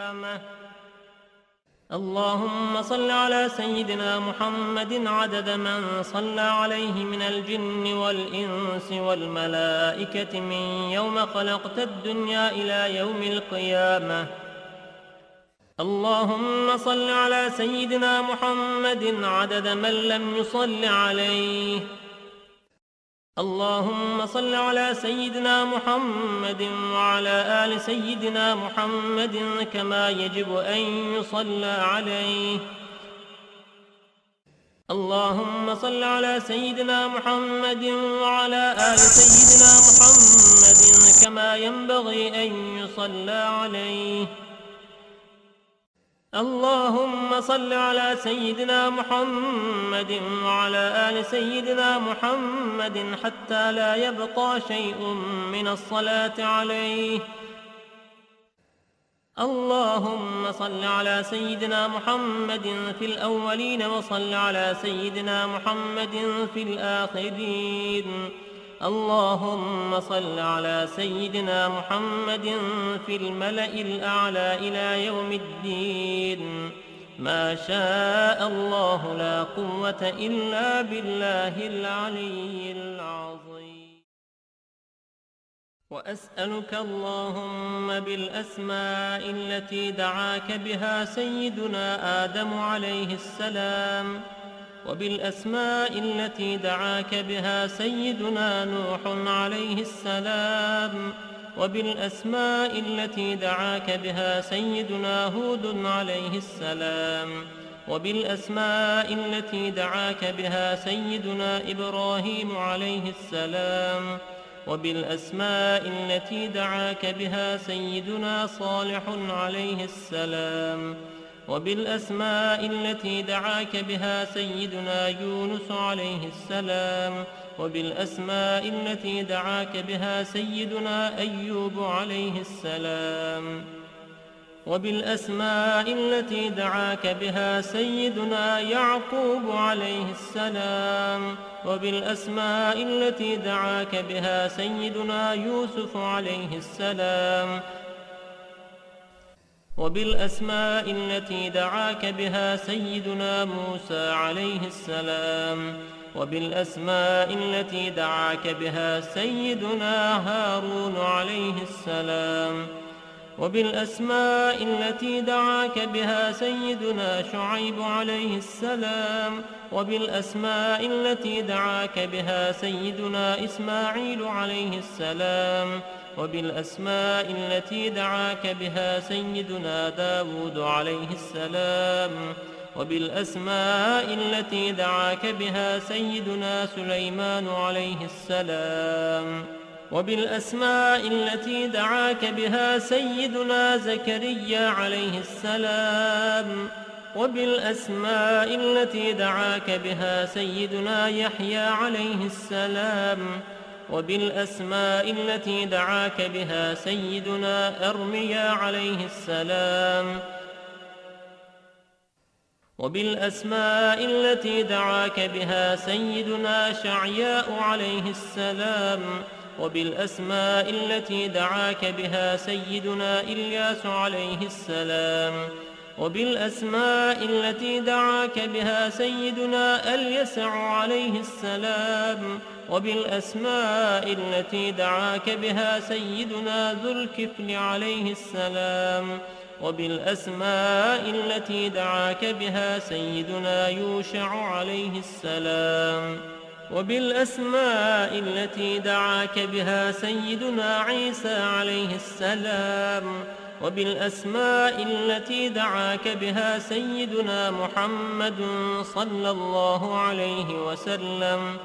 القيامة. اللهم صل على سيدنا محمد عدد من صلى عليه من الجن والإنس والملائكة من يوم خلقت الدنيا إلى يوم القيامة. اللهم صل على سيدنا محمد عدد من لم يصل عليه. اللهم صل على سيدنا محمد وعلى آل سيدنا محمد كما يجب أن يصلى عليه. اللهم صل على سيدنا محمد وعلى آل سيدنا محمد كما ينبغي أن يصلى عليه. اللهم صل على سيدنا محمد وعلى آل سيدنا محمد حتى لا يبقى شيء من الصلاة عليه. اللهم صل على سيدنا محمد في الأولين وصل على سيدنا محمد في الآخرين. اللهم صل على سيدنا محمد في الملأ الأعلى إلى يوم الدين. ما شاء الله لا قوة إلا بالله العلي العظيم. وأسألك اللهم بالأسماء التي دعاك بها سيدنا آدم عليه السلام، وبالأسماء التي دعاك بها سيدنا نوح عليه السلام، وبالأسماء التي دعاك بها سيدنا هود عليه السلام، وبالأسماء التي دعاك بها سيدنا إبراهيم عليه السلام، وبالأسماء التي دعاك بها سيدنا صالح عليه السلام، وبالأسماء التي دعاك بها سيدنا يونس عليه السلام، وبالأسماء التي دعاك بها سيدنا أيوب عليه السلام، وبالأسماء التي دعاك بها سيدنا يعقوب عليه السلام، وبالأسماء التي دعاك بها سيدنا يوسف عليه السلام، وبالأسماء التي دعاك بها سيدنا موسى عليه السلام، وبالأسماء التي دعاك بها سيدنا هارون عليه السلام، وبالأسماء التي دعاك بها سيدنا شعيب عليه السلام، وبالأسماء التي دعاك بها سيدنا إسماعيل عليه السلام، وبالأسماء التي دعاك بها سيدنا داود عليه السلام، وبالأسماء التي دعاك بها سيدنا سليمان عليه السلام، وبالأسماء التي دعاك بها سيدنا زكريا عليه السلام، وبالأسماء التي دعاك بها سيدنا يحيى عليه السلام، وبالأسماء التي دعاك بها سيدنا أرميا عليه السلام، وبالأسماء التي دعاك بها سيدنا شعياء عليه السلام، وبالأسماء التي دعاك بها سيدنا إلياس عليه السلام، وبالأسماء التي دعاك بها سيدنا اليسع عليه السلام، وبالأسماء التي دعاك بها سيدنا ذو الكفل عليه السلام، وبالأسماء التي دعاك بها سيدنا يوشع عليه السلام، وبالأسماء التي دعاك بها سيدنا عيسى عليه السلام، وبالأسماء التي دعاك بها سيدنا محمد صلى الله عليه وسلم،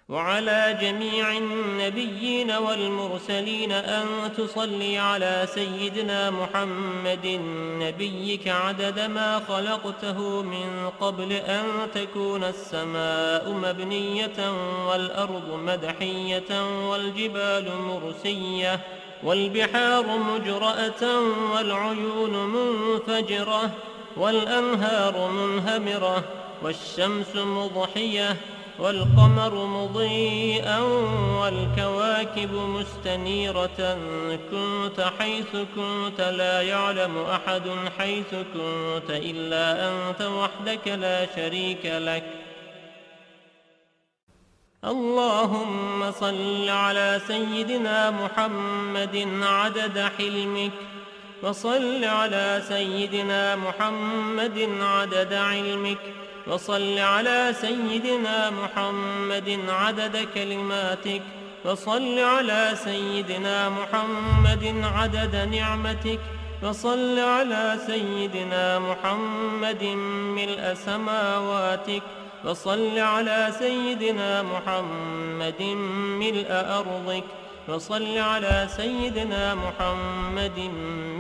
وعلى جميع النبيين والمرسلين أن تصلي على سيدنا محمد نبيك عدد ما خلقته من قبل أن تكون السماء مبنية والأرض مدحية والجبال مرسية والبحار مجرأة والعيون منفجرة والأنهار منهمرة والشمس مضحية والقمر مضيئا والكواكب مستنيرة كنت حيث كنت لا يعلم أحد حيث كنت إلا أنت وحدك لا شريك لك. اللهم صل على سيدنا محمد عدد حلمك، وصل على سيدنا محمد عدد علمك، وصل على سيدنا محمد عدد كلماتك، وصل على سيدنا محمد عدد نعمتك، وصل على سيدنا محمد ملء سماواتك، وصل على سيدنا محمد ملء أرضك، وصل على سيدنا محمد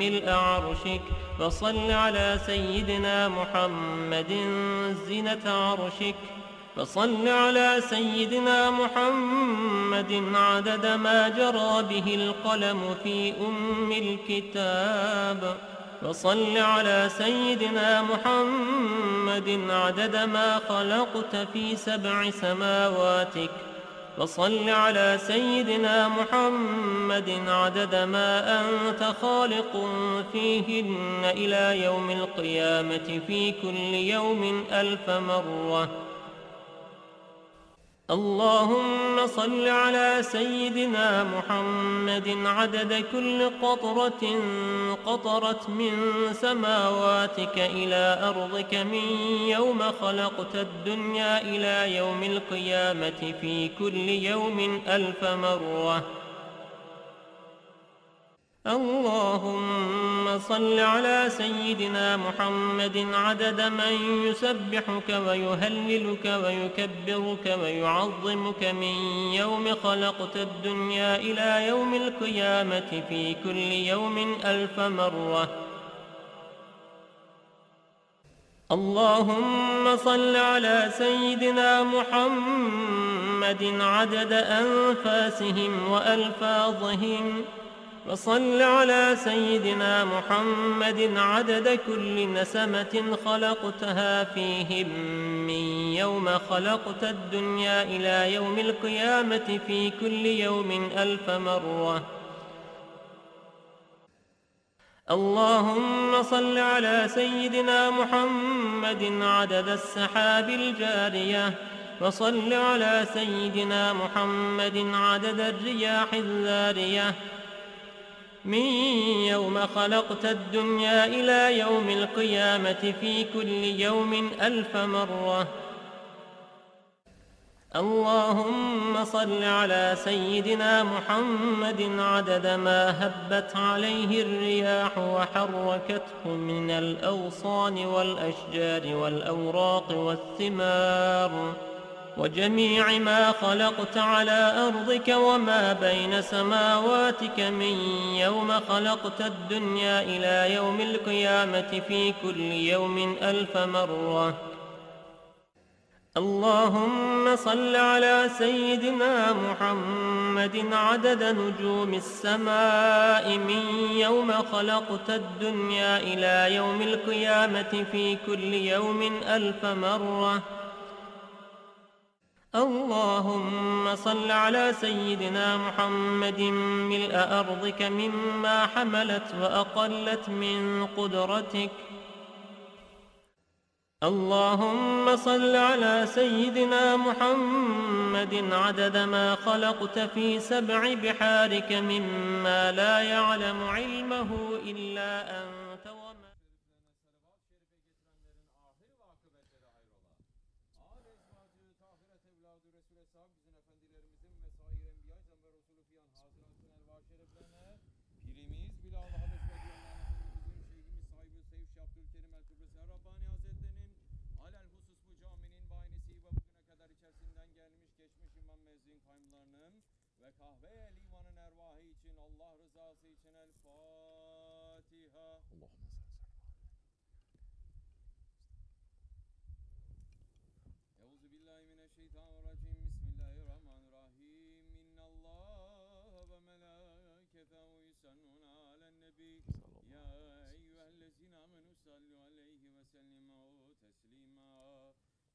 ملء عرشك، وصل على سيدنا محمد زينة عرشك، وصل على سيدنا محمد عدد ما جرى به القلم في الكتاب، وصل على سيدنا محمد عدد ما خلقت في 7 سماواتك، وصل على سيدنا محمد عدد ما أنت خالق فيهن إلى يوم القيامة في كل يوم 1000 مرة. اللهم صل على سيدنا محمد عدد كل قطرة قطرت من سماواتك إلى أرضك من يوم خلقت الدنيا إلى يوم القيامة في كل يوم 1000 مرة. اللهم صل على سيدنا محمد عدد من يسبحك ويهللك ويكبرك ويعظمك من يوم خلقت الدنيا إلى يوم القيامة في كل يوم 1000 مرة. اللهم صل على سيدنا محمد عدد أنفاسهم وألفاظهم، وصل على سيدنا محمد عدد كل نسمة خلقتها فيهم من يوم خلقت الدنيا إلى يوم القيامة في كل يوم 1000 مرة. اللهم صل على سيدنا محمد عدد السحاب الجارية، وصل على سيدنا محمد عدد الرياح الذارية من يوم خلقت الدنيا إلى يوم القيامة في كل يوم 1000 مرة. اللهم صل على سيدنا محمد عدد ما هبت عليه الرياح وحركته من الأغصان والأشجار والأوراق والثمار وجميع ما خلقت على أرضك وما بين سماواتك من يوم خلقت الدنيا إلى يوم القيامة في كل يوم 1000 مرة. اللهم صل على سيدنا محمد عدد نجوم السماء من يوم خلقت الدنيا إلى يوم القيامة في كل يوم 1000 مرة. اللهم صل على سيدنا محمد ملء أرضك مما حملت وأقلت من قدرتك. اللهم صل على سيدنا محمد عدد ما خلقت في 7 بحارك مما لا يعلم علمه إلا أنت وما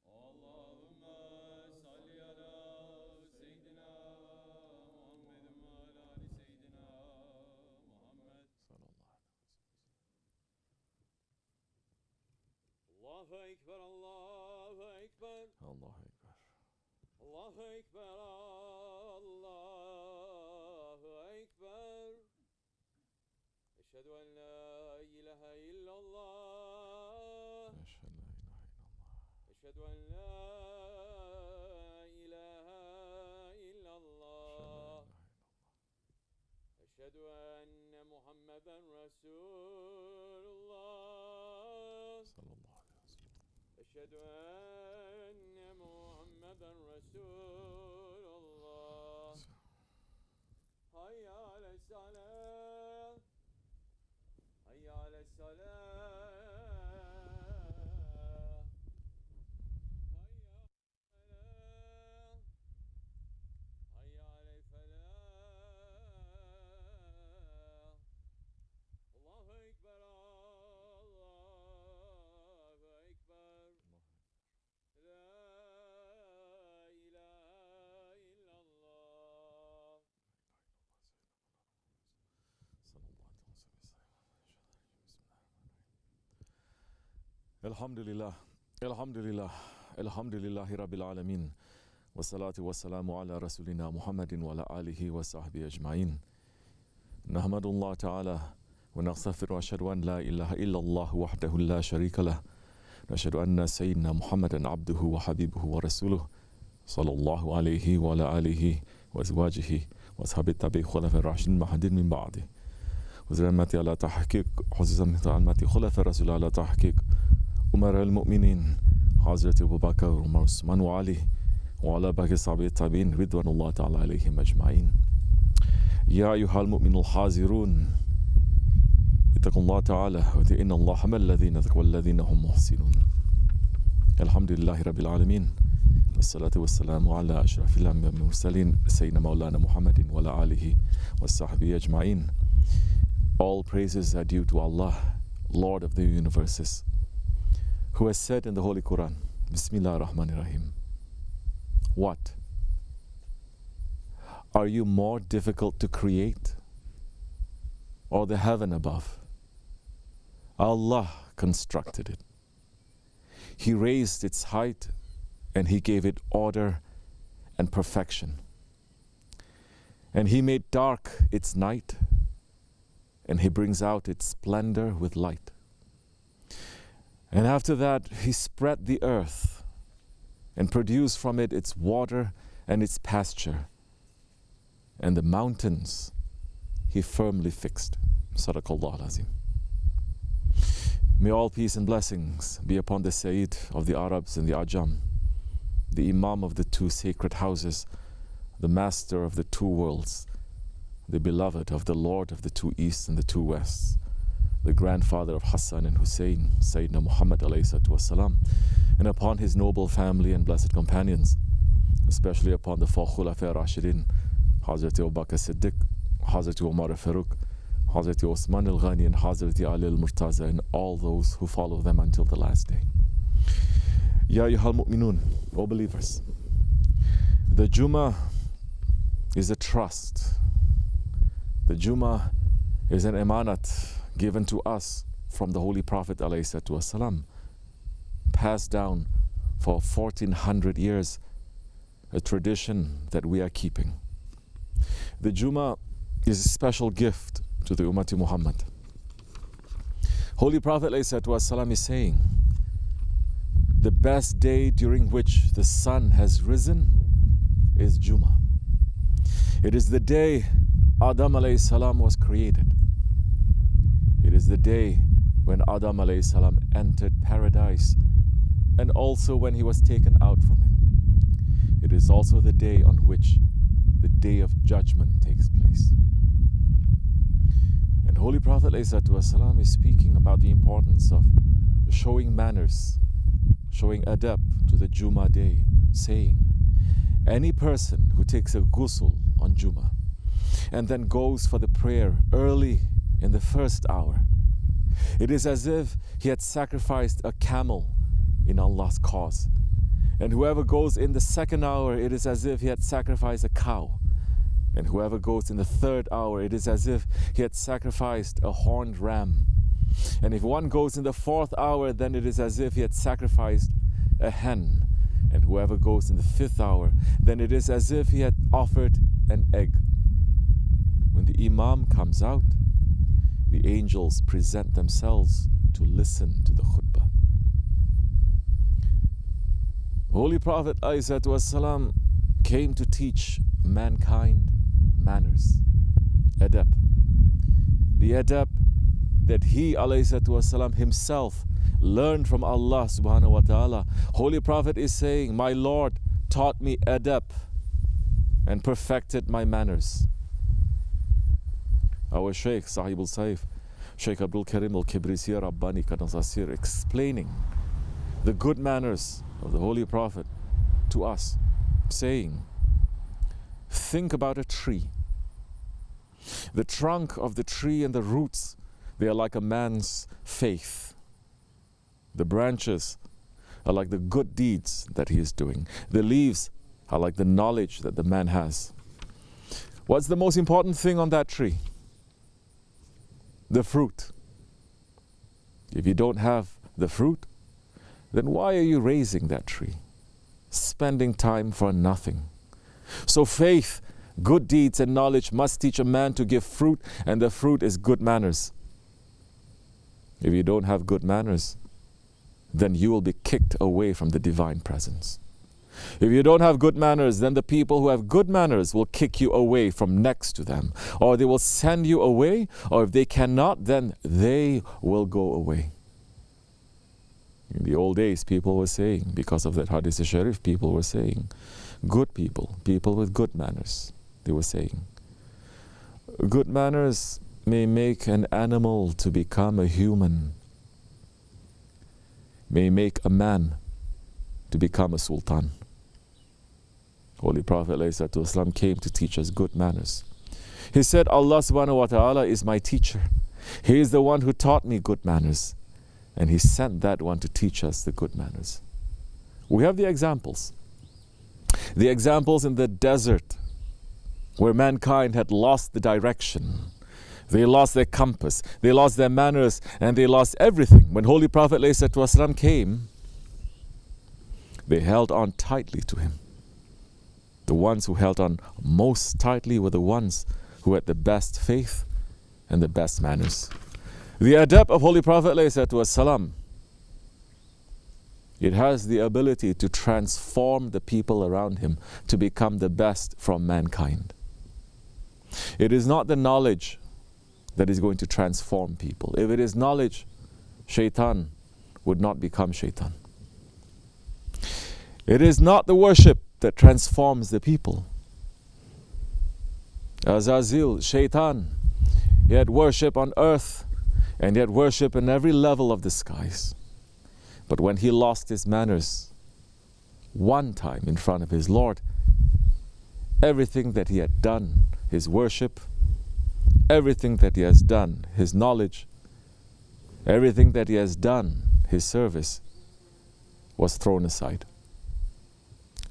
اللهم صل Ekber, Allahu Ekber. Allahu Ekber. Allahu Ekber, Allahu Ekber. Eşhedü en la ilahe illallah. Eşhedü en la ilahe illallah. Eşhedü enne Muhammeden Resulullah. Sallallahu aleyhi ve sellem. Eşhedü enne Muhammeden Resulullah. Hayya ale's-salâh. Hayya ale's-salâh. Hayya alel-felah. Allahu Ekber, Allahu Ekber. La ilahe illallah. Elhamdülillah, elhamdülillah, elhamdülillahi Rabbil alemin. Ve salatu ve selamu ala Resulina Muhammedin ve ala alihi ve sahbihi ecmain. Nahmadullah Teala ve nagstagfir ve eşhedü en la ilahe illallah vahdehu la şerike leh. Neşhedü enne seyyidina Muhammeden abduhu ve habibuhu ve resuluh. Sallallahu aleyhi ve ala alihi ve ezvacihi ve ashabi tabi'i khulafe raşidin mahadin min ba'di. Ve ala tahkik, hususan almati khulafe rasul ala tahkik. Umar el-Mu'minin, Hazreti Ebu Bakr, Umar, Osman ve Ali ve ala baki sahabi tabi'in ridvanullah ta'ala aleyhim ecmain. Ya eyyuhal mu'minul hazirun, ittakullah ta'ala ve innallaha ma'allezine taqvallezine hum muhsinun. Elhamdülillahi Rabbil alemin. Ve salatu ve selamu ala eşrafil enbiya ve murselin seyyidina Mevlana Muhammedin ve ala alihi ve sahbihi ecmain. All praises are due to Allah, Lord of the universes, who has said in the Holy Quran, Bismillahirrahmanirrahim. What? Are you more difficult to create or the heaven above? Allah constructed it. He raised its height and He gave it order and perfection. And He made dark its night and He brings out its splendor with light. And after that, He spread the earth and produced from it its water and its pasture. And the mountains He firmly fixed. Sadaqallah al-Azim. May all peace and blessings be upon the Sayyid of the Arabs and the Ajam, the Imam of the two sacred houses, the Master of the two worlds, the beloved of the Lord of the two Easts and the two Wests, the grandfather of Hassan and Hussein, Sayyidina Muhammad alayhi salatu wasalam, and upon his noble family and blessed companions, especially upon the four Khulafa Rashidin, Hazrati Abu Bakr Siddiq, Hazrati Umar Farooq, Hazrati Osman al-Ghani, and Hazrati Ali al-Murtaza, and all those who follow them until the last day. Ya ayyuhal mu'minun, O believers, the Jummah is a trust. The Jummah is an emanat given to us from the Holy Prophet ﷺ, passed down for 1400 years, a tradition that we are keeping. The Jummah is a special gift to the Ummati Muhammad. Holy Prophet ﷺ is saying, the best day during which the sun has risen is Jummah. It is the day Adam alayhi salam was created. It is the day when Adam alayhi salam entered paradise and also when he was taken out from it. It is also the day on which the day of judgment takes place. And Holy Prophet ﷺ is speaking about the importance of showing manners, showing adab to the Jummah day, saying, any person who takes a ghusl on Jummah and then goes for the prayer early in the first hour, it is as if he had sacrificed a camel in Allah's cause. And whoever goes in the second hour, it is as if he had sacrificed a cow. And whoever goes in the third hour, it is as if he had sacrificed a horned ram. And if one goes in the 4th hour, then it is as if he had sacrificed a hen. And whoever goes in the 5th hour, then it is as if he had offered an egg. When the Imam comes out, the angels present themselves to listen to the khutbah. Holy Prophet ﷺ came to teach mankind manners, adab. The adab that he ﷺ himself learned from Allah subhanahu wa ta'ala. Holy Prophet is saying, my Lord taught me adab and perfected my manners. Our Shaykh, SahibulSaif, Shaykh Abdulkerim al-Kibrisi Rabbani Kanazasir, explaining the good manners of the Holy Prophet to us, saying, think about a tree. The trunk of the tree and the roots, they are like a man's faith. The branches are like the good deeds that he is doing. The leaves are like the knowledge that the man has. What's the most important thing on that tree? The fruit. If you don't have the fruit, then why are you raising that tree? Spending time for nothing. So faith, good deeds and knowledge must teach a man to give fruit, and the fruit is good manners. If you don't have good manners, then you will be kicked away from the divine presence. If you don't have good manners, then the people who have good manners will kick you away from next to them, or they will send you away, or if they cannot, then they will go away. In the old days, people were saying, because of that hadith sharif, people were saying, good people, people with good manners, they were saying, good manners may make an animal to become a human, may make a man to become a sultan. Holy Prophet ﷺ came to teach us good manners. He said, Allah subhanahu wa ta'ala is my teacher. He is the one who taught me good manners. And He sent that one to teach us the good manners. We have the examples. The examples in the desert where mankind had lost the direction. They lost their compass, they lost their manners, and they lost everything. When Holy Prophet ﷺ came, they held on tightly to him. The ones who held on most tightly were the ones who had the best faith and the best manners. The adab of Holy Prophet ﷺ, it has the ability to transform the people around him to become the best from mankind. It is not the knowledge that is going to transform people. If it is knowledge, shaitan would not become shaitan. It is not the worship that transforms the people. Azazil, shaitan, he had worship on earth and he had worship in every level of the skies. But when he lost his manners one time in front of his Lord, everything that he had done, his worship, everything that he has done, his knowledge, everything that he has done, his service, was thrown aside.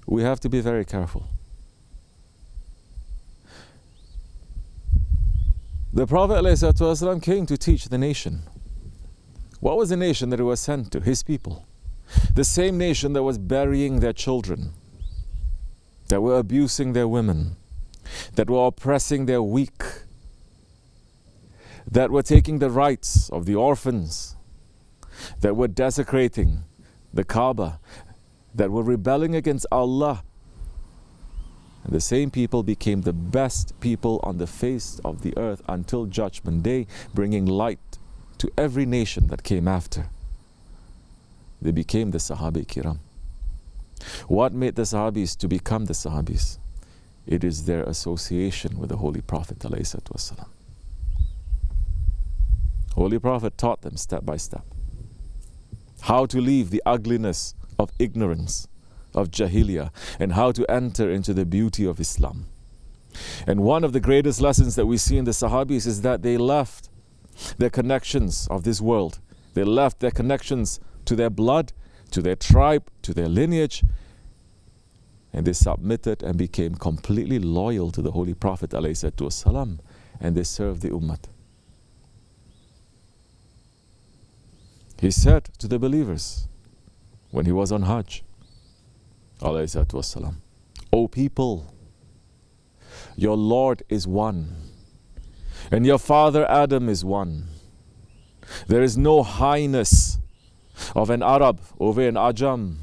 We have to be very careful. The Prophet ﷺ came to teach the nation. What was the nation that he was sent to? His people. The same nation that was burying their children, that were abusing their women, that were oppressing their weak, that were taking the rights of the orphans, that were desecrating the Kaaba, that were rebelling against Allah. And the same people became the best people on the face of the earth until Judgment Day, bringing light to every nation that came after. They became the Sahabi Kiram. What made the Sahabis to become the Sahabis? It is their association with the Holy Prophet ﷺ. Holy Prophet taught them step by step how to leave the ugliness of ignorance, of Jahiliyyah, and how to enter into the beauty of Islam. And one of the greatest lessons that we see in the Sahabis is that they left their connections of this world. They left their connections to their blood, to their tribe, to their lineage, and they submitted and became completely loyal to the Holy Prophet ﷺ, and they served the Ummah. He said to the believers when he was on Hajj, alayhi salatu wassalam, O people, your Lord is one, and your father Adam is one. There is no highness of an Arab over an Ajam,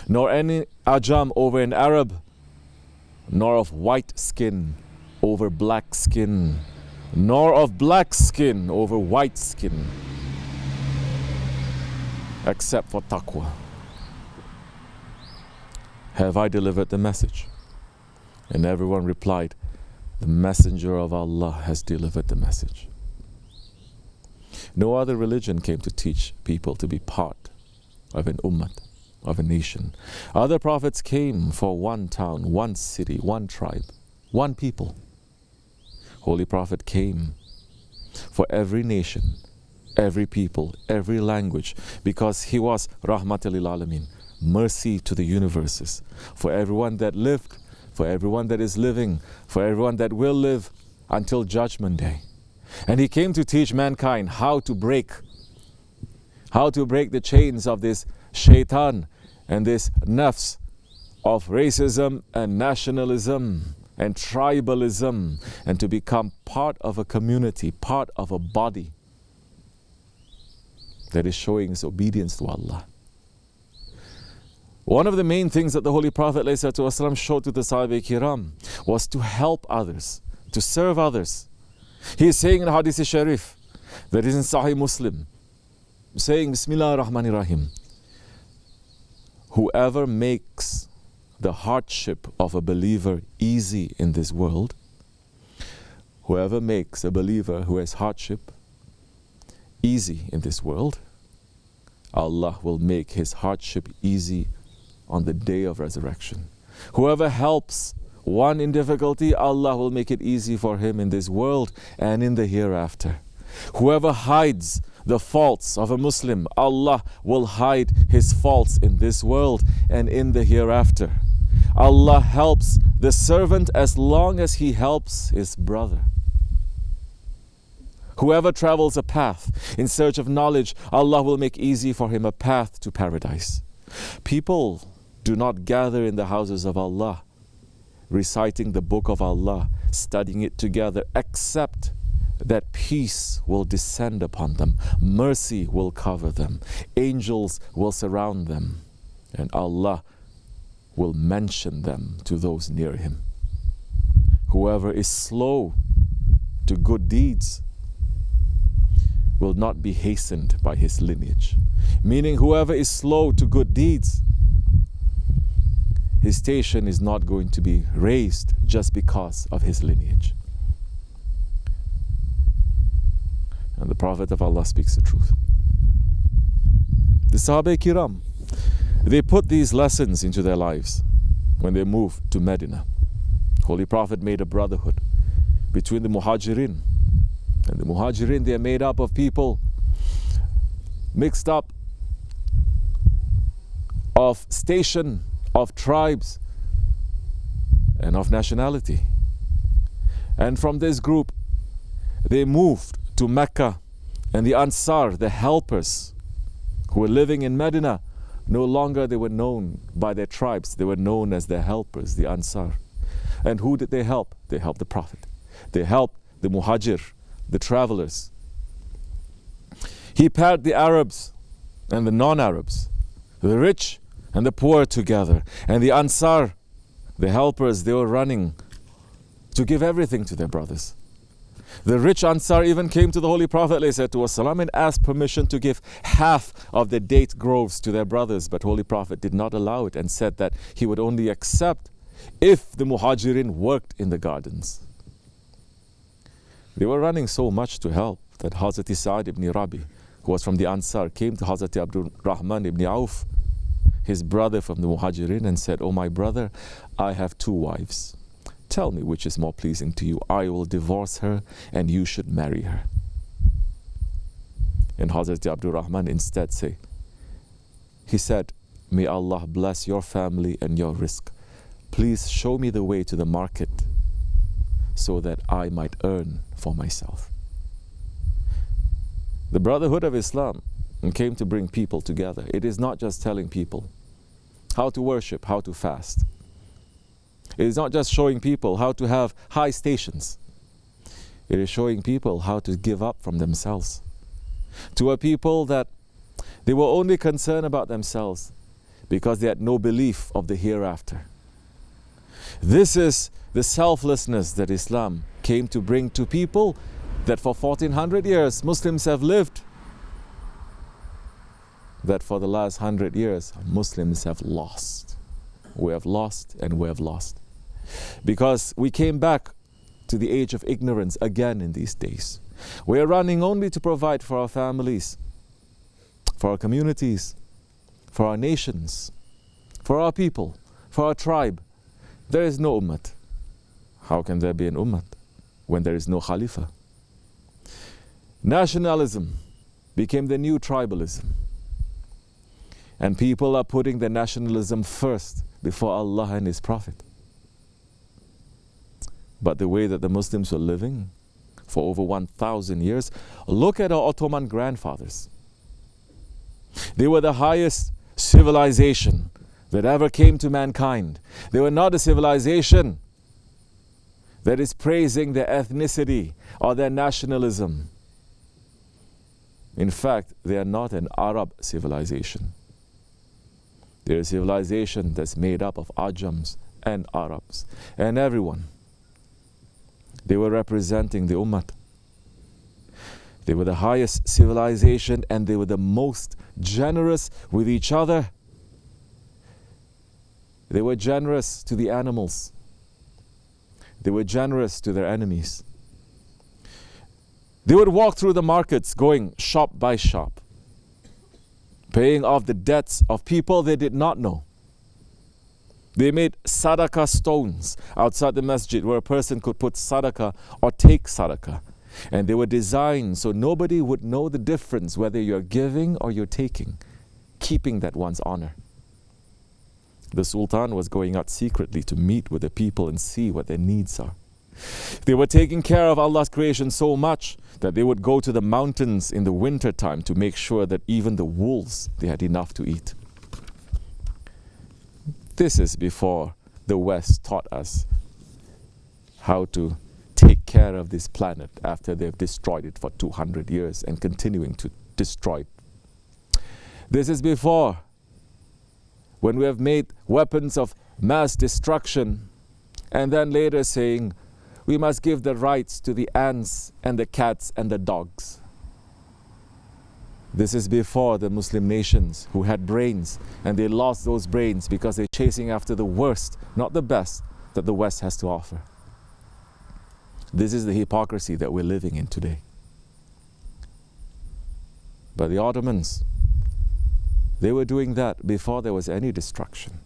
nor any Ajam over an Arab, nor of white skin over black skin, nor of black skin over white skin, except for taqwa. Have I delivered the message? And everyone replied, the messenger of Allah has delivered the message. No other religion came to teach people to be part of an ummah, of a nation. Other prophets came for one town, one city, one tribe, one people. Holy Prophet came for every nation, every people, every language, because he was Rahmatul lil Alamin, mercy to the universes, for everyone that lived, for everyone that is living, for everyone that will live until Judgment Day. And he came to teach mankind how to break the chains of this shaitan and this nafs of racism and nationalism and tribalism, and to become part of a community, part of a body that is showing its obedience to Allah. One of the main things that the Holy Prophet ﷺ showed to the Sahabi-Kiram was to help others, to serve others. He is saying in Hadith Sharif, that is in Sahih Muslim, saying, Bismillah ar-Rahman ar-Rahim, whoever makes the hardship of a believer easy in this world, whoever makes a believer who has hardship easy in this world, Allah will make his hardship easy on the day of resurrection. Whoever helps one in difficulty, Allah will make it easy for him in this world and in the hereafter. Whoever hides the faults of a Muslim, Allah will hide his faults in this world and in the hereafter. Allah helps the servant as long as he helps his brother. Whoever travels a path in search of knowledge, Allah will make easy for him a path to paradise. People do not gather in the houses of Allah, reciting the book of Allah, studying it together, except that peace will descend upon them, mercy will cover them, angels will surround them, and Allah will mention them to those near him. Whoever is slow to good deeds will not be hastened by his lineage. Meaning, whoever is slow to good deeds, his station is not going to be raised just because of his lineage. And the Prophet of Allah speaks the truth. The Sahaba-i-Kiram, they put these lessons into their lives when they moved to Medina. Holy Prophet made a brotherhood between the Muhajirin. And the Muhajirin, they are made up of people mixed up of station, of tribes, and of nationality. And from this group, they moved to Mecca, and the Ansar, the helpers who were living in Medina, no longer they were known by their tribes, they were known as the helpers, the Ansar. And who did they help? They helped the Prophet. They helped the Muhajir, the travelers. He paired the Arabs and the non-Arabs, the rich and the poor together. And the Ansar, the helpers, they were running to give everything to their brothers. The rich Ansar even came to the Holy Prophet ﷺ and asked permission to give half of the date groves to their brothers. But Holy Prophet did not allow it and said that he would only accept if the Muhajirin worked in the gardens. They were running so much to help that Hazrat Sa'd ibn Rabi, who was from the Ansar, came to Hazrat Abdulrahman ibn Auf, his brother from the Muhajirin, and said, "Oh my brother, I have 2 wives. Tell me which is more pleasing to you. I will divorce her and you should marry her." And Hazrat Abdulrahman instead he said, "May Allah bless your family and your rizq. Please show me the way to the market so that I might earn for myself." The brotherhood of Islam and came to bring people together. It is not just telling people how to worship, how to fast. It is not just showing people how to have high stations. It is showing people how to give up from themselves. To a people that they were only concerned about themselves because they had no belief of the hereafter. This is the selflessness that Islam came to bring to people that for 1400 years Muslims have lived, that for the last 100 years Muslims have lost. We have lost and we have lost. Because we came back to the age of ignorance again in these days. We are running only to provide for our families, for our communities, for our nations, for our people, for our tribe. There is no ummah. How can there be an ummah when there is no khalifa? Nationalism became the new tribalism. And people are putting the nationalism first before Allah and His Prophet. But the way that the Muslims were living for over 1,000 years, look at our Ottoman grandfathers. They were the highest civilization that ever came to mankind. They were not a civilization that is praising their ethnicity or their nationalism. In fact, they are not an Arab civilization. They're a civilization that's made up of Ajams and Arabs and everyone. They were representing the Ummah. They were the highest civilization and they were the most generous with each other. They were generous to the animals. They were generous to their enemies. They would walk through the markets going shop by shop, paying off the debts of people they did not know. They made sadaqah stones outside the masjid where a person could put sadaqah or take sadaqah. And they were designed so nobody would know the difference whether you're giving or you're taking, keeping that one's honor. The Sultan was going out secretly to meet with the people and see what their needs are. They were taking care of Allah's creation so much that they would go to the mountains in the winter time to make sure that even the wolves, they had enough to eat. This is before the West taught us how to take care of this planet after they've destroyed it for 200 years and continuing to destroy it. This is before when we have made weapons of mass destruction and then later saying we must give the rights to the ants and the cats and the dogs. This is before the Muslim nations who had brains and they lost those brains because they're chasing after the worst, not the best, that the West has to offer. This is the hypocrisy that we're living in today. But the Ottomans, they were doing that before there was any destruction.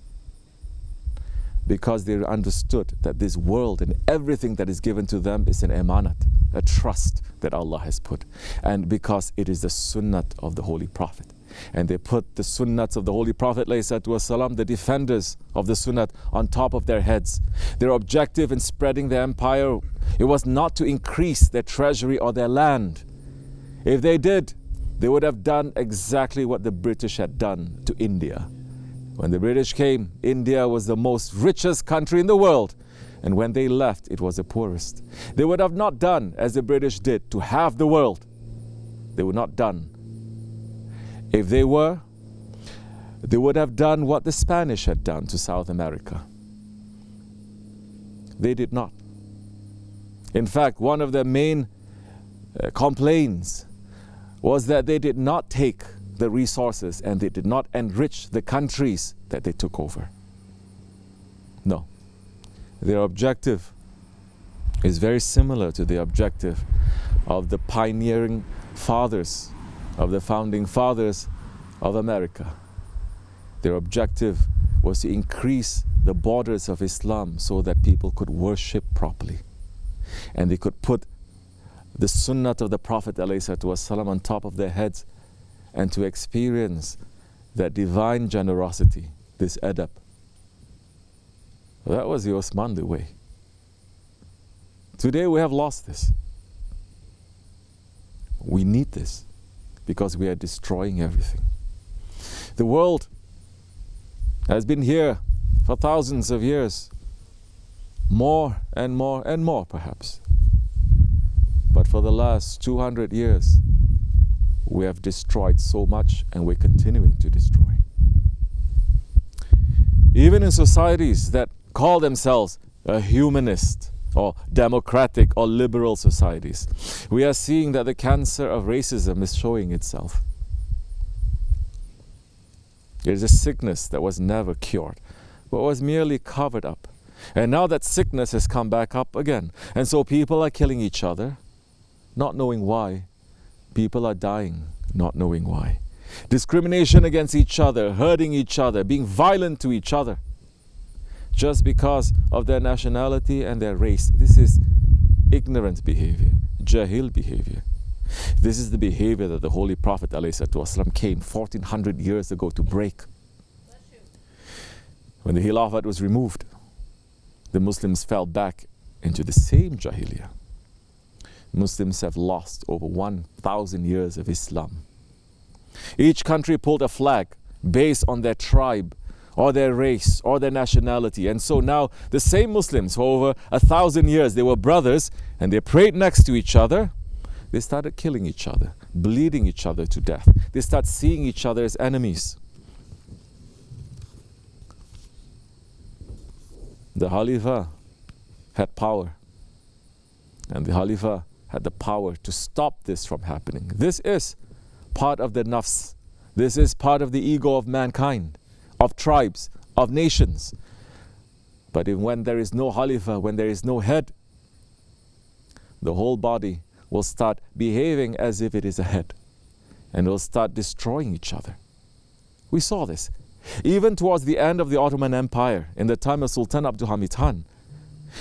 Because they understood that this world and everything that is given to them is an emanat, a trust that Allah has put. And because it is the sunnat of the Holy Prophet. And they put the sunnats of the Holy Prophet, ﷺ, the defenders of the sunnat, on top of their heads. Their objective in spreading their empire, it was not to increase their treasury or their land. If they did, they would have done exactly what the British had done to India. When the British came, India was the most richest country in the world. And when they left, it was the poorest. They would have not done as the British did to halve the world. They were not done. If they were, they would have done what the Spanish had done to South America. They did not. In fact, one of their main complaints was that they did not take the resources and they did not enrich the countries that they took over. No. Their objective is very similar to the objective of the pioneering fathers, of the founding fathers of America. Their objective was to increase the borders of Islam so that people could worship properly. And they could put the sunnat of the Prophet ﷺ on top of their heads and to experience that divine generosity, this adab. That was the Osmanli way. Today we have lost this. We need this because we are destroying everything. The world has been here for thousands of years, more and more and more perhaps. But for the last 200 years, we have destroyed so much, and we're continuing to destroy. Even in societies that call themselves a humanist or democratic or liberal societies, we are seeing that the cancer of racism is showing itself. It is a sickness that was never cured, but was merely covered up. And now that sickness has come back up again. And so people are killing each other, not knowing why. People are dying, not knowing why. Discrimination against each other, hurting each other, being violent to each other, just because of their nationality and their race. This is ignorant behavior, jahil behavior. This is the behavior that the Holy Prophet ﷺ came 1400 years ago to break. When the Khilafat was removed, the Muslims fell back into the same jahiliyyah. Muslims have lost over 1,000 years of Islam. Each country pulled a flag based on their tribe or their race or their nationality. And so now the same Muslims for over 1,000 years, they were brothers and they prayed next to each other. They started killing each other, bleeding each other to death. They start seeing each other as enemies. The Khalifa had power, and the Khalifa had the power to stop this from happening. This is part of the nafs. This is part of the ego of mankind, of tribes, of nations. But when there is no Khalifa, when there is no head, the whole body will start behaving as if it is a head, and will start destroying each other. We saw this. Even towards the end of the Ottoman Empire, in the time of Sultan Abdulhamid Khan,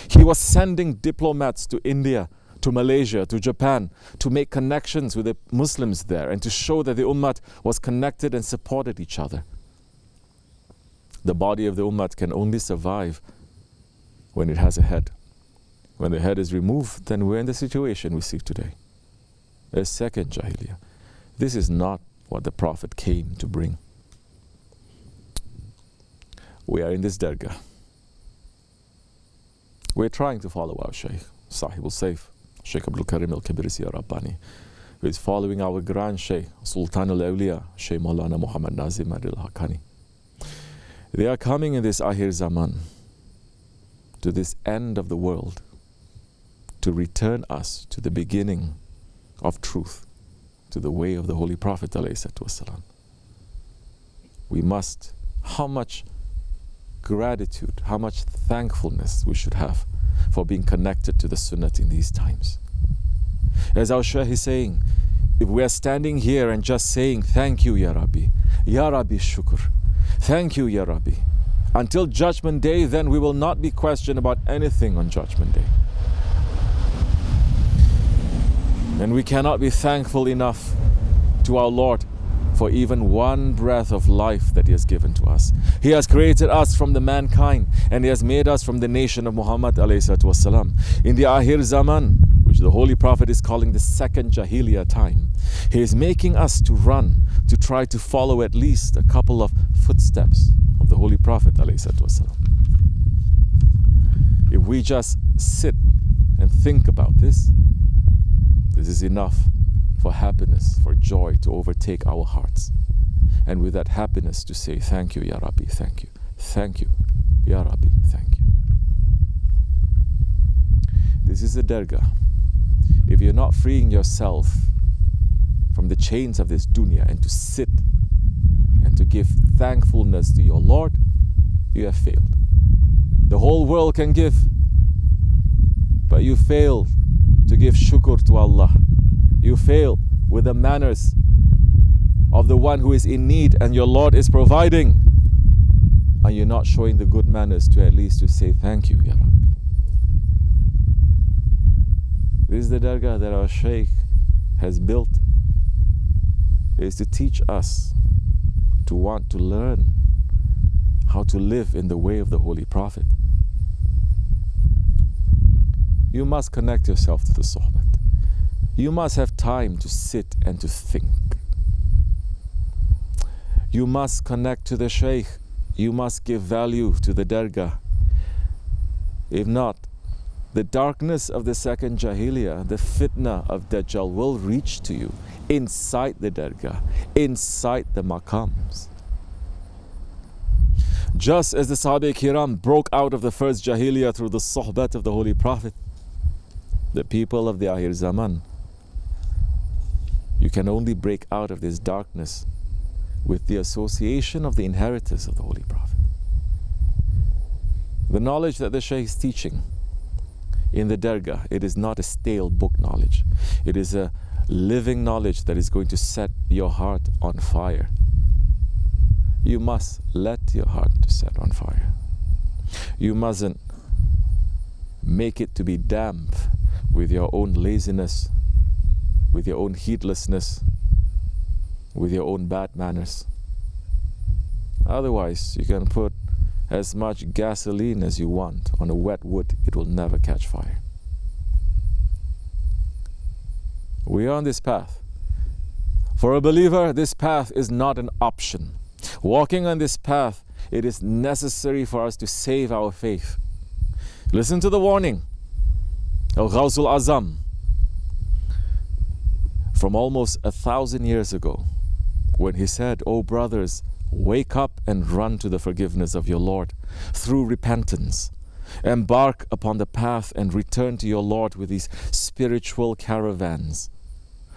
he was sending diplomats to India, to Malaysia, to Japan, to make connections with the Muslims there and to show that the Ummah was connected and supported each other. The body of the Ummah can only survive when it has a head. When the head is removed, then we're in the situation we see today. A second jahiliyyah. This is not what the Prophet came to bring. We are in this Dergah. We're trying to follow our Shaykh, SahibulSaif, Shaykh Abdulkerim al-Kibrisi al-Rabbani, who is following our grand Shaykh, Sultan al-Awliya, Shaykh Maulana Muhammad Nazim al-Hakkani. They are coming in this Akhir Zaman, to this end of the world, to return us to the beginning of truth, to the way of the Holy Prophet ﷺ. We must, how much gratitude, how much thankfulness we should have for being connected to the Sunnah in these times. As our Shaykh is saying, if we are standing here and just saying, thank you, Ya Rabbi shukr, thank you, Ya Rabbi, until Judgment Day, then we will not be questioned about anything on Judgment Day. And we cannot be thankful enough to our Lord for even one breath of life that He has given to us. He has created us from the mankind, and He has made us from the nation of Muhammad ﷺ. In the Akhir Zaman, which the Holy Prophet is calling the second Jahiliyyah time, He is making us to run, to try to follow at least a couple of footsteps of the Holy Prophet ﷺ. If we just sit and think about this, this is enough for happiness, for joy to overtake our hearts. And with that happiness to say, thank you, Ya Rabbi, thank you. Thank you, Ya Rabbi, thank you. This is a dergah. If you're not freeing yourself from the chains of this dunya and to sit and to give thankfulness to your Lord, you have failed. The whole world can give, but you fail to give shukr to Allah. You fail with the manners of the one who is in need and your Lord is providing, and you're not showing the good manners to at least to say thank you, Ya Rabbi. This is the dergah that our Shaykh has built. It is to teach us to want to learn how to live in the way of the Holy Prophet. You must connect yourself to the Suhbat. You must have time to sit and to think. You must connect to the Shaykh. You must give value to the Dergah. If not, the darkness of the second Jahiliyyah, the fitna of Dajjal will reach to you inside the Dergah, inside the Maqams. Just as the Sahabe-Kiram broke out of the first Jahiliyyah through the Sohbat of the Holy Prophet, the people of the Akhir Zaman, you can only break out of this darkness with the association of the inheritors of the Holy Prophet. The knowledge that the Shaykh is teaching in the Dergah, it is not a stale book knowledge. It is a living knowledge that is going to set your heart on fire. You must let your heart to set on fire. You mustn't make it to be damp with your own laziness, with your own heedlessness, with your own bad manners. Otherwise, you can put as much gasoline as you want on a wet wood, it will never catch fire. We are on this path. For a believer, this path is not an option. Walking on this path, it is necessary for us to save our faith. Listen to the warning of Ghawsul Azam from almost 1,000 years ago, when he said, "O brothers, wake up and run to the forgiveness of your Lord through repentance. Embark upon the path and return to your Lord with these spiritual caravans.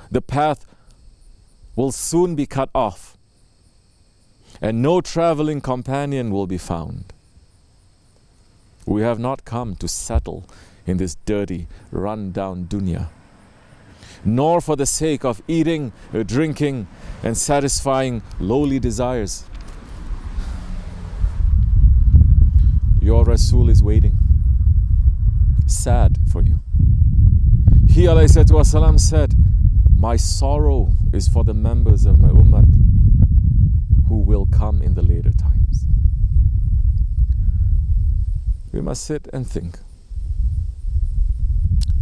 The path will soon be cut off, and no traveling companion will be found. We have not come to settle in this dirty, run-down dunya, nor for the sake of eating, drinking, and satisfying lowly desires. Your Rasul is waiting, sad for you." He ﷺ said, "My sorrow is for the members of my ummah who will come in the later times." We must sit and think.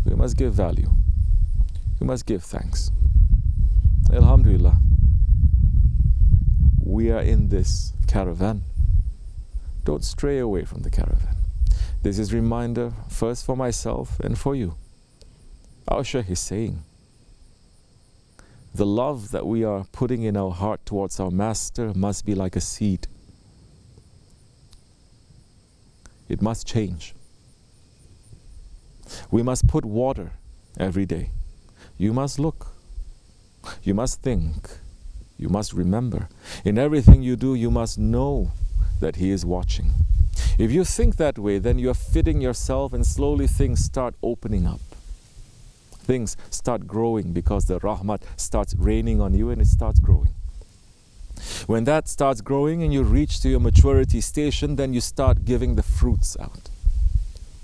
We must give value. We must give thanks. Alhamdulillah, we are in this caravan. Don't stray away from the caravan. This is a reminder first for myself and for you. Our Shaykh is saying, the love that we are putting in our heart towards our Master must be like a seed. It must change. We must put water every day. You must look. You must think. You must remember. In everything you do, you must know that He is watching. If you think that way, then you are fitting yourself, and slowly things start opening up. Things start growing because the rahmat starts raining on you and it starts growing. When that starts growing and you reach to your maturity station, then you start giving the fruits out.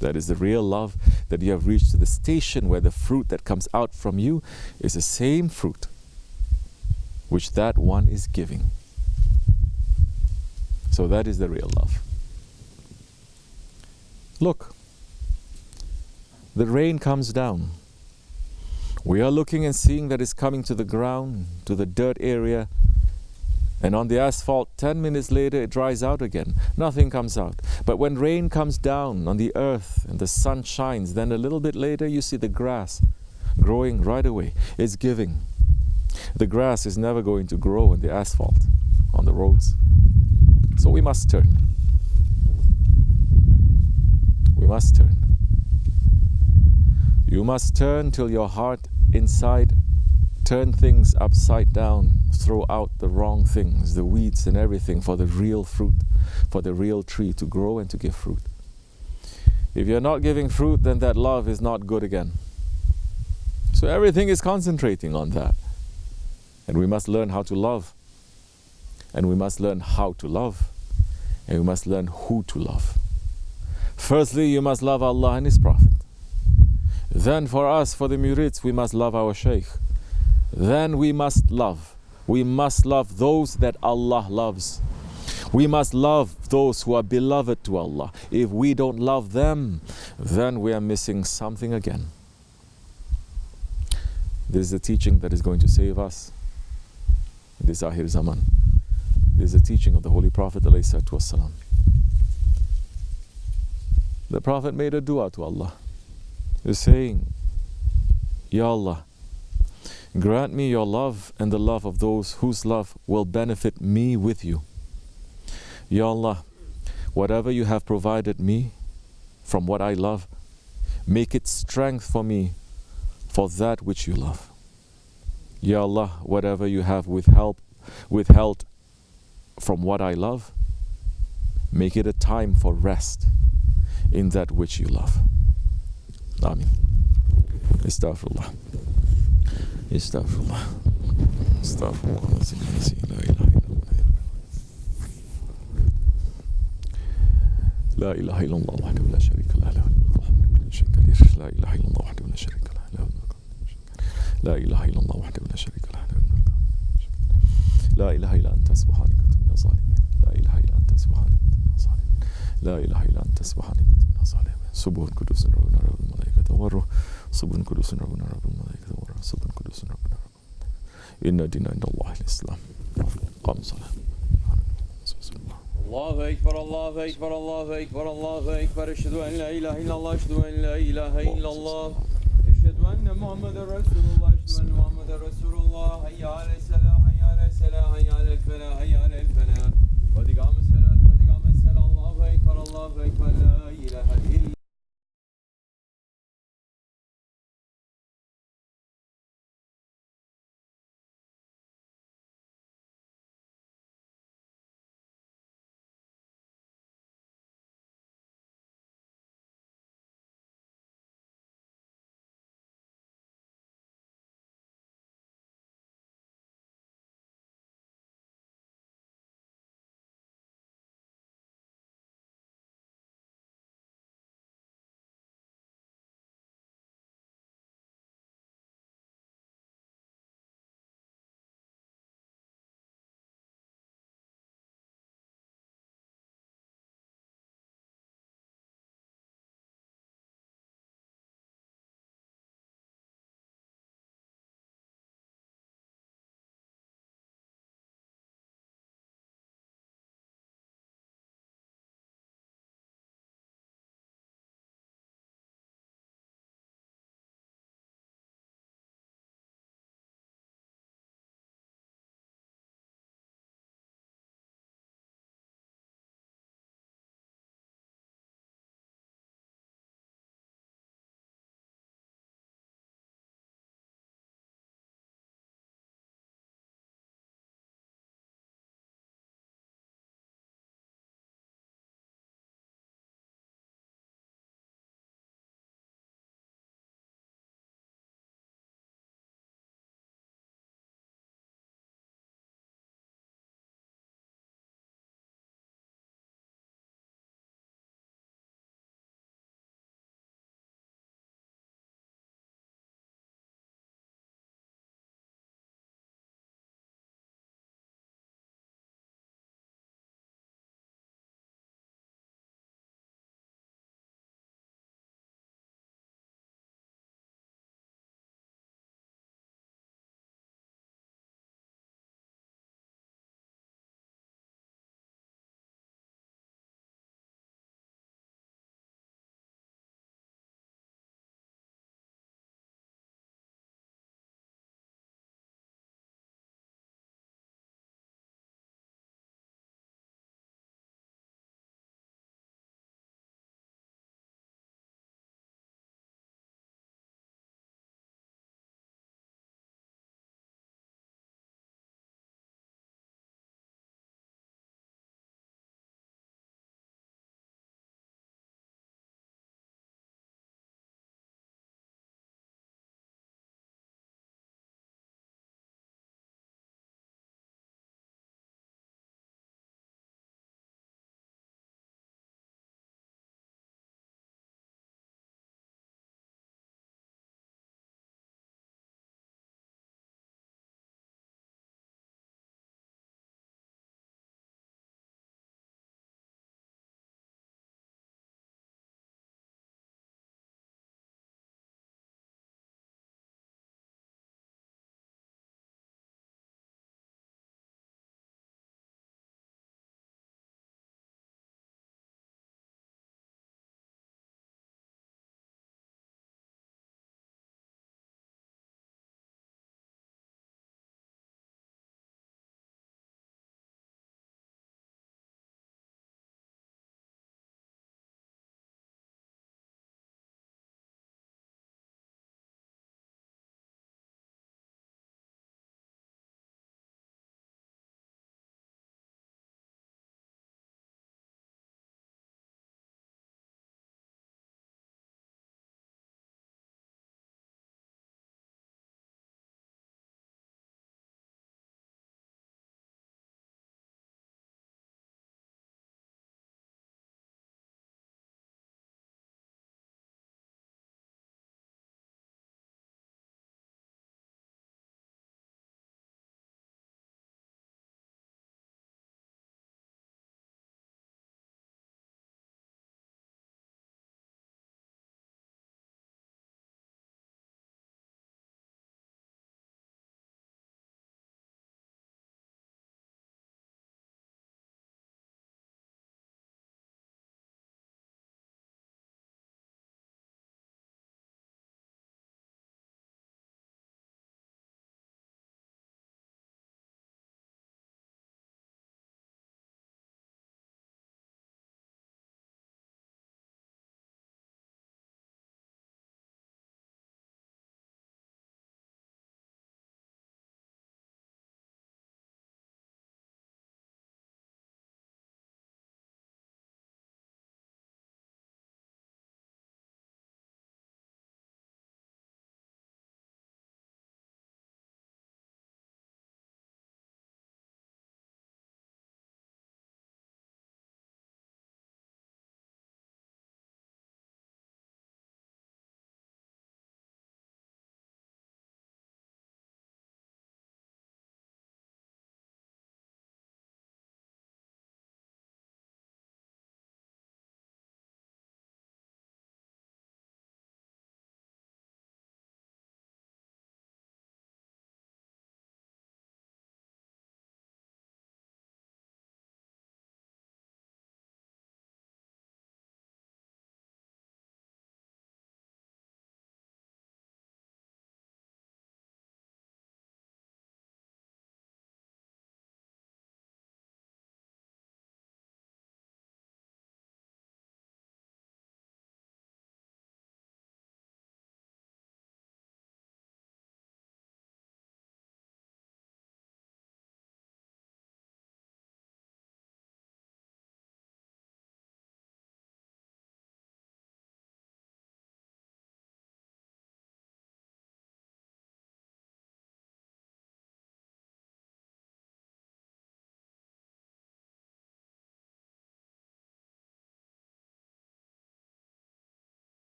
That is the real love, that you have reached to the station where the fruit that comes out from you is the same fruit which that one is giving. So that is the real love. Look, the rain comes down. We are looking and seeing that it's coming to the ground, to the dirt area, and on the asphalt, 10 minutes later it dries out again. Nothing comes out. But when rain comes down on the earth and the sun shines, then a little bit later you see the grass growing right away. It's giving. The grass is never going to grow on the asphalt, on the roads. So we must turn. We must turn. You must turn till your heart inside, turn things upside down, throw out the wrong things, the weeds and everything, for the real fruit, for the real tree to grow and to give fruit. If you're not giving fruit, then that love is not good again. So everything is concentrating on that. And we must learn how to love. And we must learn how to love. And we must learn who to love. Firstly, you must love Allah and His Prophet. Then for us, for the murids, we must love our Shaykh. Then we must love. We must love those that Allah loves. We must love those who are beloved to Allah. If we don't love them, then we are missing something again. This is the teaching that is going to save us in this Akhir Zaman. is a teaching of the Holy Prophet ﷺ. The Prophet made a dua to Allah. He's saying, Ya Allah, grant me your love and the love of those whose love will benefit me with you. Ya Allah, whatever you have provided me from what I love, make it strength for me for that which you love. Ya Allah, whatever you have withheld from what I love, make it a time for rest in that which you love. Amin. Astaghfirullah. Astaghfirullah. Astaghfirullah. لا إله إلا الله وحده لا شريك له له الملك لا إله إلا الله وحده لا شريك له له الملك لا إله إلا الله وحده لا شريك له له الملك لا إله إلا أنت سبحانك كنت من الظالمين لا إله إلا أنت سبحانك كنت من الظالمين لا إله إلا أنت سبحانك كنت من الظالمين سبحان قدوس ربنا رب الملائكة والروح سبحان قدوس ربنا رب الملائكة والروح سبحان قدوس ربنا رب إن دين عند الله الإسلام قام الصلاة الله أكبر الله أكبر الله أكبر الله أكبر أشهد أن لا إله إلا الله أشهد أن لا إله إلا الله أشهد أن محمد رسول الله أشهد أن محمد رسول الله حي على الصلاة حي على الصلاة حي على الفلاح حي على الفلاح قد قام الصلاة قد قام الصلاة الله أكبر الله أكبر لا إله إلا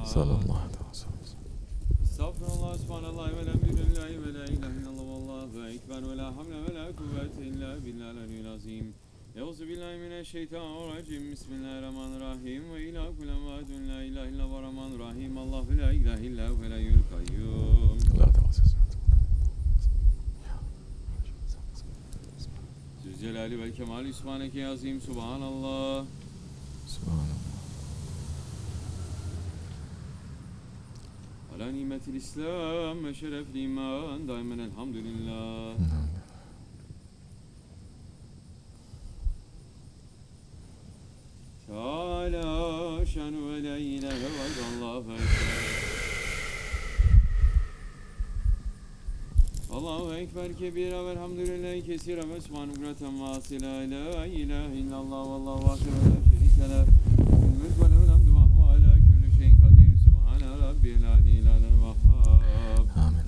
Sallallahu aleyhi ve sellem. Estağfurullah, subhanallah ve elhamdülillahi ve la ilahe illallah vallahu ekber ve la hamle ve la kuvvete illa billahil azim. Euzubillahimineşşeytanirracim. Bismillahirrahmanirrahim. Ve ilah kulen vaadun la ilahe illallah rahmanirrahim. Allahu la ilahe illa ve la yul kayyum. Zülcelali vel kemali subhaneke azim. Subhanallah. Subhanallah. Ala nimetil İslam ve şerefli iman. Daimen elhamdülillah. Teala şanu ve la ilahe illallah ve Allahu ekber kebira ve elhamdülillahi kesira ve subhanallahi ve asila la ilahe illallah vallahu vahdehu ve la şerike leh. Mülk ve lehul hamdu ve huve ala kulli şeyin kadir. Subhane rabbiyel aliyyil vehhab. Amin.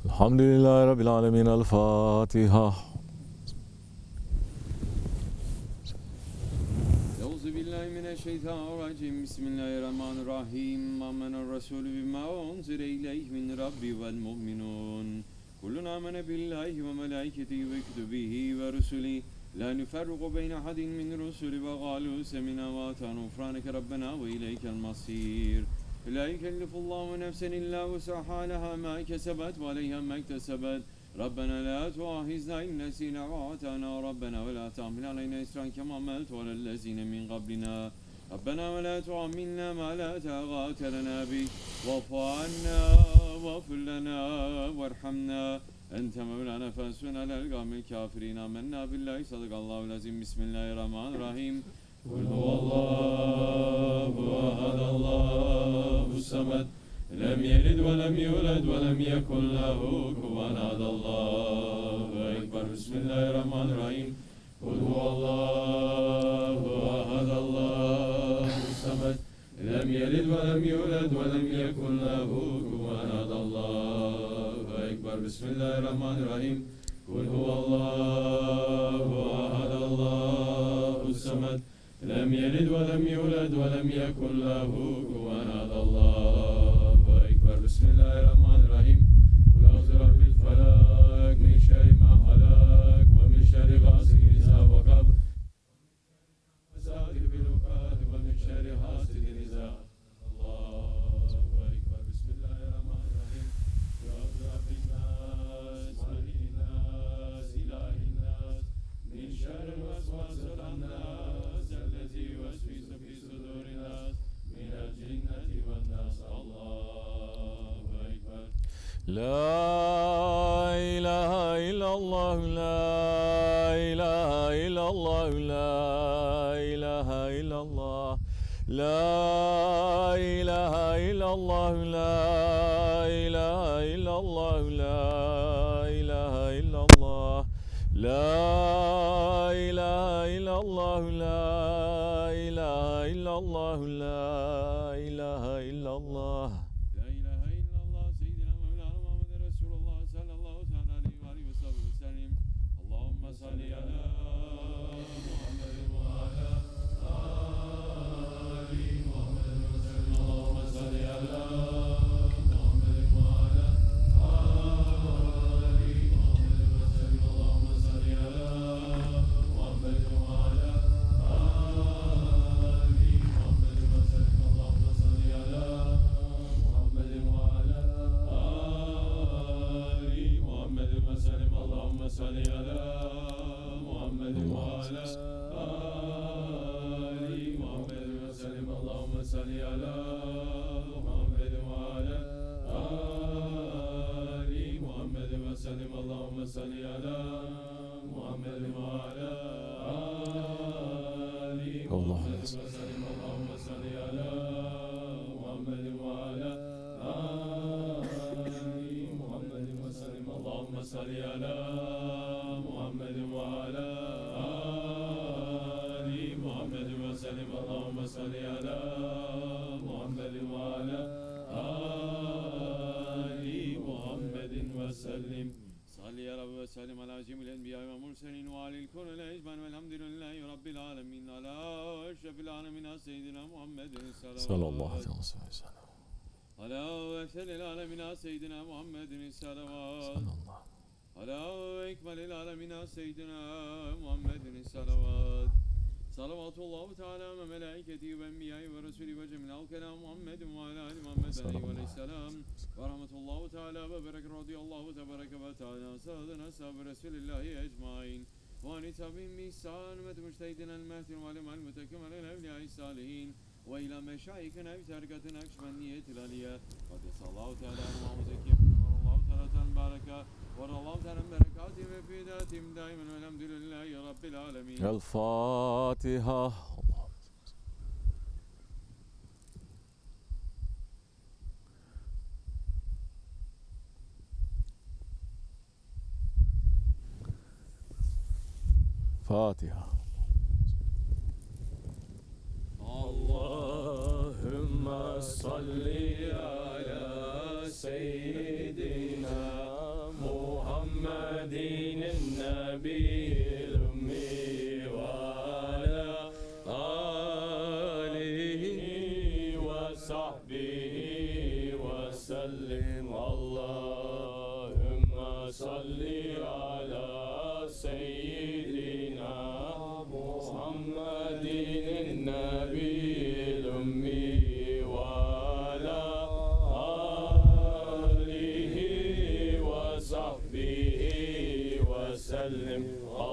Elhamdülillahi Rabbil alemin. El Fatiha. Euzubillahimineşşeytanirracim. Bismillahirrahmanirrahim. Amener Resulü bima unzile ileyh min Rabbi vel mu'minun. Kullun amene billahi ve melaiketihi ve kütübihi ve rusulihi. La nüferruku beyne hadin min rusuli ve galu semina ve atanu ufraneke Rabbena ve ileykel masir. La yükellifullahu nefsen illa vusaha leha ma kesebet ve aleyha ma iktesebet. Rabbena la tuahizna in nesina ve atana Rabbena ve la tahmil aleyna isran kema hamaltu alellezine min qablina. Rabbena ve la tuammilna ma la taqate lena bih. Va'fu anna va'fir lena varhamna. Ente mevlana fansurna alel gavmil kafirin. Amenna billahi sadakallahu lazim. Bismillahirrahmanirrahim. Kul huvallahu ahad Allahu samed. Lem yelid ve lem yulad ve lem yekun lehu kufuven ahad. Allahu ekber. Bismillahirrahmanirrahim. Kul huvallahu ahad Allahu samed. Lem yelid ve lem yulad ve lem yekun lehu kufuven ahad. Allahu ekber. Bismillahirrahmanirrahim. Kul huvallahu ahad Allahu samed. Lem yelid ve lem yulad ve lem yekun lehu kufuven ahad. Allahu ekber. Bismillahirrahmanirrahim. Kul a'udhu birabbil felak min şerri ma halak ve min şerri gasikin izâ vakab ve sâhibil ukâd ve min şerri hasidin izâ. Allahu ekber. Bismillahirrahmanirrahim. Kul a'udhu birabbin nâs, malikin nâs, ilahin nâs, min şerril vesvasil hannâs, ellezî yüvesvisu fî sudûrin nâs, minel cinneti ven nâs. Allahu ekber. La ilahe illallah, la ilahe illallah, la ilahe illallah, la ilahe illallah, la ilahe illallah, la ilahe illallah, la ilahe illallah, la ilahe illallah, la ilahe illallah. La ilahe illallah seyyidina Mevlana Muhammed Resulullah sallallahu aleyhi ve sellem. Allahümme salli ala Muhammed ve ala Ali Muhammed ve sellem. Allahümme salli ala Muhammed ve ala Ali Muhammed ve sellem. Allahümme salli ala Muhammed ve ala Ali Muhammed ve sellem. Allahümme salli ala Muhammed ve ala Ali Muhammed ve sellem. Allahümme salli ala Muhammed ve ala Ali Muhammed ve sellem. Allahümme salli ala Muhammed ve ala Ali Muhammed ve sellem. Allahümme salli ala Muhammed ve ala Ali Muhammed ve sellem. Allahümme salli ala Muhammed ve ala Ali Muhammed ve sellem. Allahümme salli على محمد وعلى آل محمد وسلم اللهم صل على محمد وعلى آل محمد وسلم صل يا رب وسلم على جميع الأنبياء والمرسلين وعلى الكل أجمعين والحمد لله رب العالمين على أشرف العالمين سيدنا محمد صلى الله عليه وسلم. على أكثر العالمين سيدنا محمد الصلوات صلى الله. على أكمل العالمين سيدنا محمد الصلوات صلوات الله تعالى وملائكته وأنبيائه ورسوله وجميع الكلام محمد وعلى آل محمد عليه السلام ورحمة الله تعالى وبركاته رضي الله تبارك وتعالى سادنا أصحاب رسول الله أجمعين وعن تابعين بإحسان ومجتهدنا المهتم والعلماء المتكمل الأولياء الصالحين وإلى مشايخنا بتركة نقشبندية العليا قدس الله تعالى أنواع زكية الله تعالى باركة والله تعالى بركاتهم في ذاتهم دائما والحمد لله رب العالمين. الفاتحة. فاتحة. اللهم صل على سيدنا محمد النبي الأمي وعلى آله وصحبه وسلم اللهم صل على سيدنا محمد النبي الأمي وعلى آله وصحبه وسلم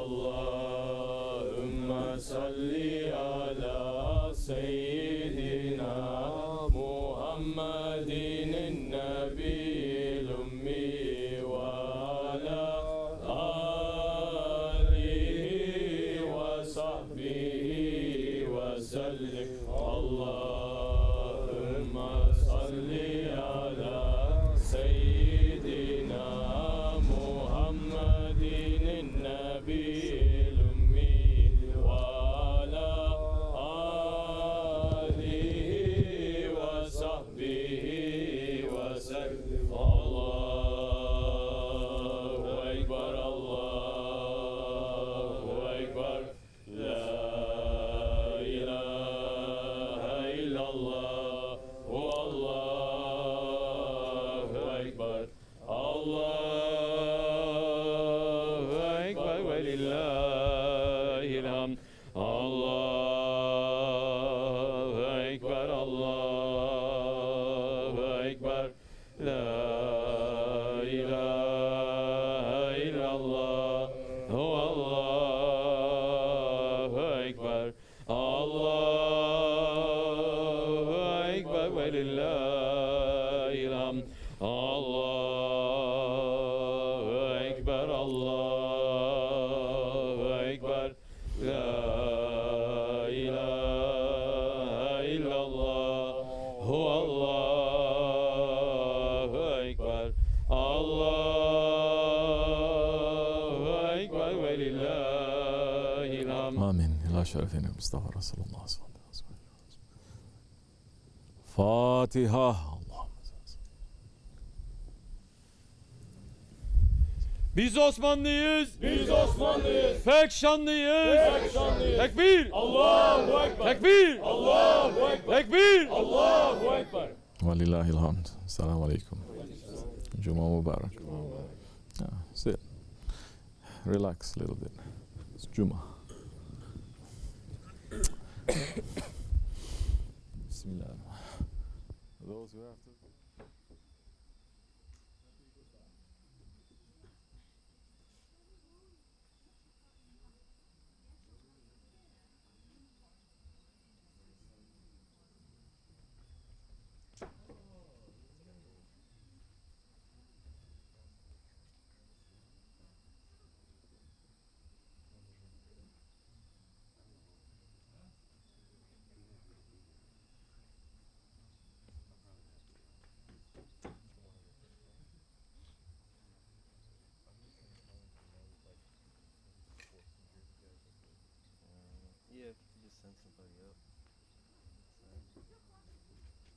اللهم صل على سيدنا محمد النبي الأمي وعلى آله وصحبه وسلم اللهم صل على سيدنا محمد النبي الأمي وعلى آله وصحبه وسلم الله أكبر الله أكبر لا إله إلا الله والله أكبر الله أكبر ولله الحمد الله أكبر الله أكبر لا إله إلا الله هو الله أكبر الله أكبر ولله الحمد الله أكبر الله أكبر لا إله إلا الله هو الله أكبر الله أكبر ولله الحمد. آمين. إلى شرفنا مصطفى رسول الله صلى الله عليه وسلم. فاتحة. Biz Osmanlıyız. Biz Osmanlıyız. Pek şanlıyız. Pek şanlıyız. Tekbir. Allahu Ekber. Tekbir. Allahu Ekber. Tekbir. Allahu Ekber. ولله الحمد. السلام عليكم. Juma Mubarak. Yeah, sit. Relax a little bit. It's Juma. Bismillah. Those who have to. Center buddy up. Nobody responded? Alright.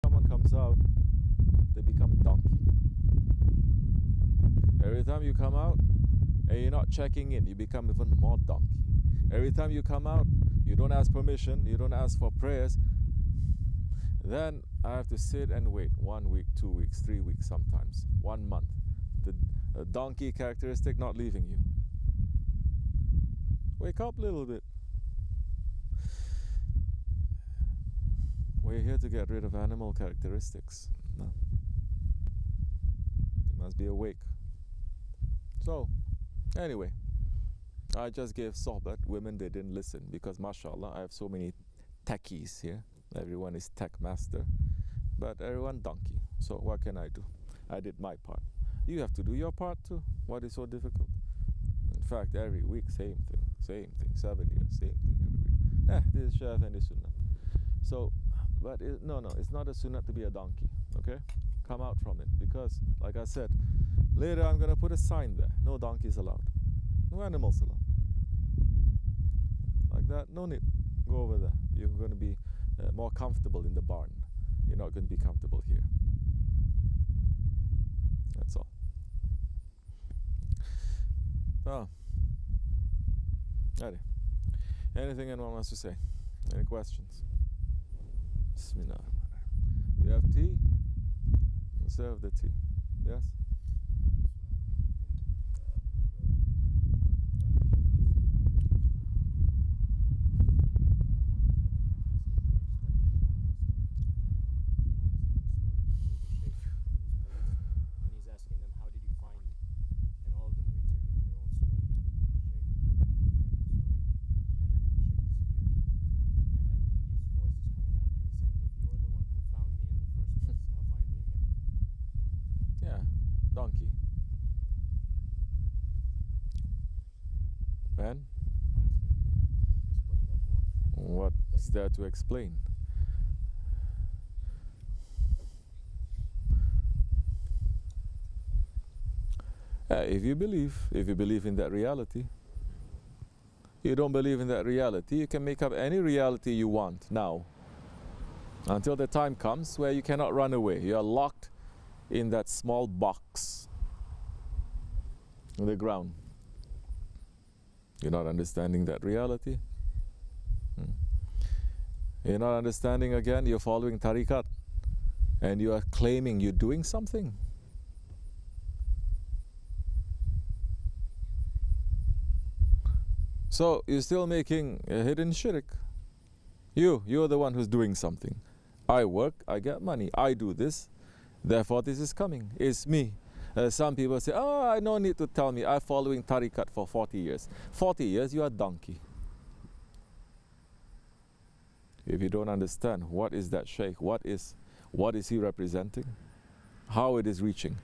Someone comes out, they become donkey. Every time you come out and you're not checking in, you become even more donkey. Every time you come out, you don't ask permission, you don't ask for prayers. Then I have to sit and wait 1 week, 2 weeks, 3 weeks sometimes, 1 month. The donkey characteristic not leaving you. Wake up a little bit. We're here to get rid of animal characteristics. No. You must be awake. So, anyway, I just gave sohbat. Women, they didn't listen because, mashallah, I have so many techies here. Everyone is tech master, but everyone donkey. So what can I do? I did my part. You have to do your part too. What is so difficult? In fact, every week, same thing, 7 years, same thing every week. This is Shaykh and this sunnah. So, but no, it's not a sunnah to be a donkey, okay? come out from it. Because, like I said, later I'm going to put a sign there. No donkeys allowed. No animals allowed. Like that, no need. Go over there. You're going to be more comfortable in the barn. You're not going to be comfortable here. That's all. Oh. Ready. Anything anyone wants to say? Any questions? Bismillah. We have tea. Serve the tea. Yes? Donkey. And what's there to explain? If you believe in that reality. You don't believe in that reality, you can make up any reality you want now. Until the time comes where you cannot run away. You are locked in that small box on the ground. You're not understanding that reality. You're not understanding again, you're following tariqat and you are claiming you're doing something. So you're still making a hidden shirk. You're the one who's doing something. I work, I get money, I do this, therefore this is coming. It's me. Some people say, oh, I no need to tell me, I'm following tariqat for 40 years. 40 years, you are a donkey. If you don't understand what is that Shaykh, what is he representing, how it is reaching.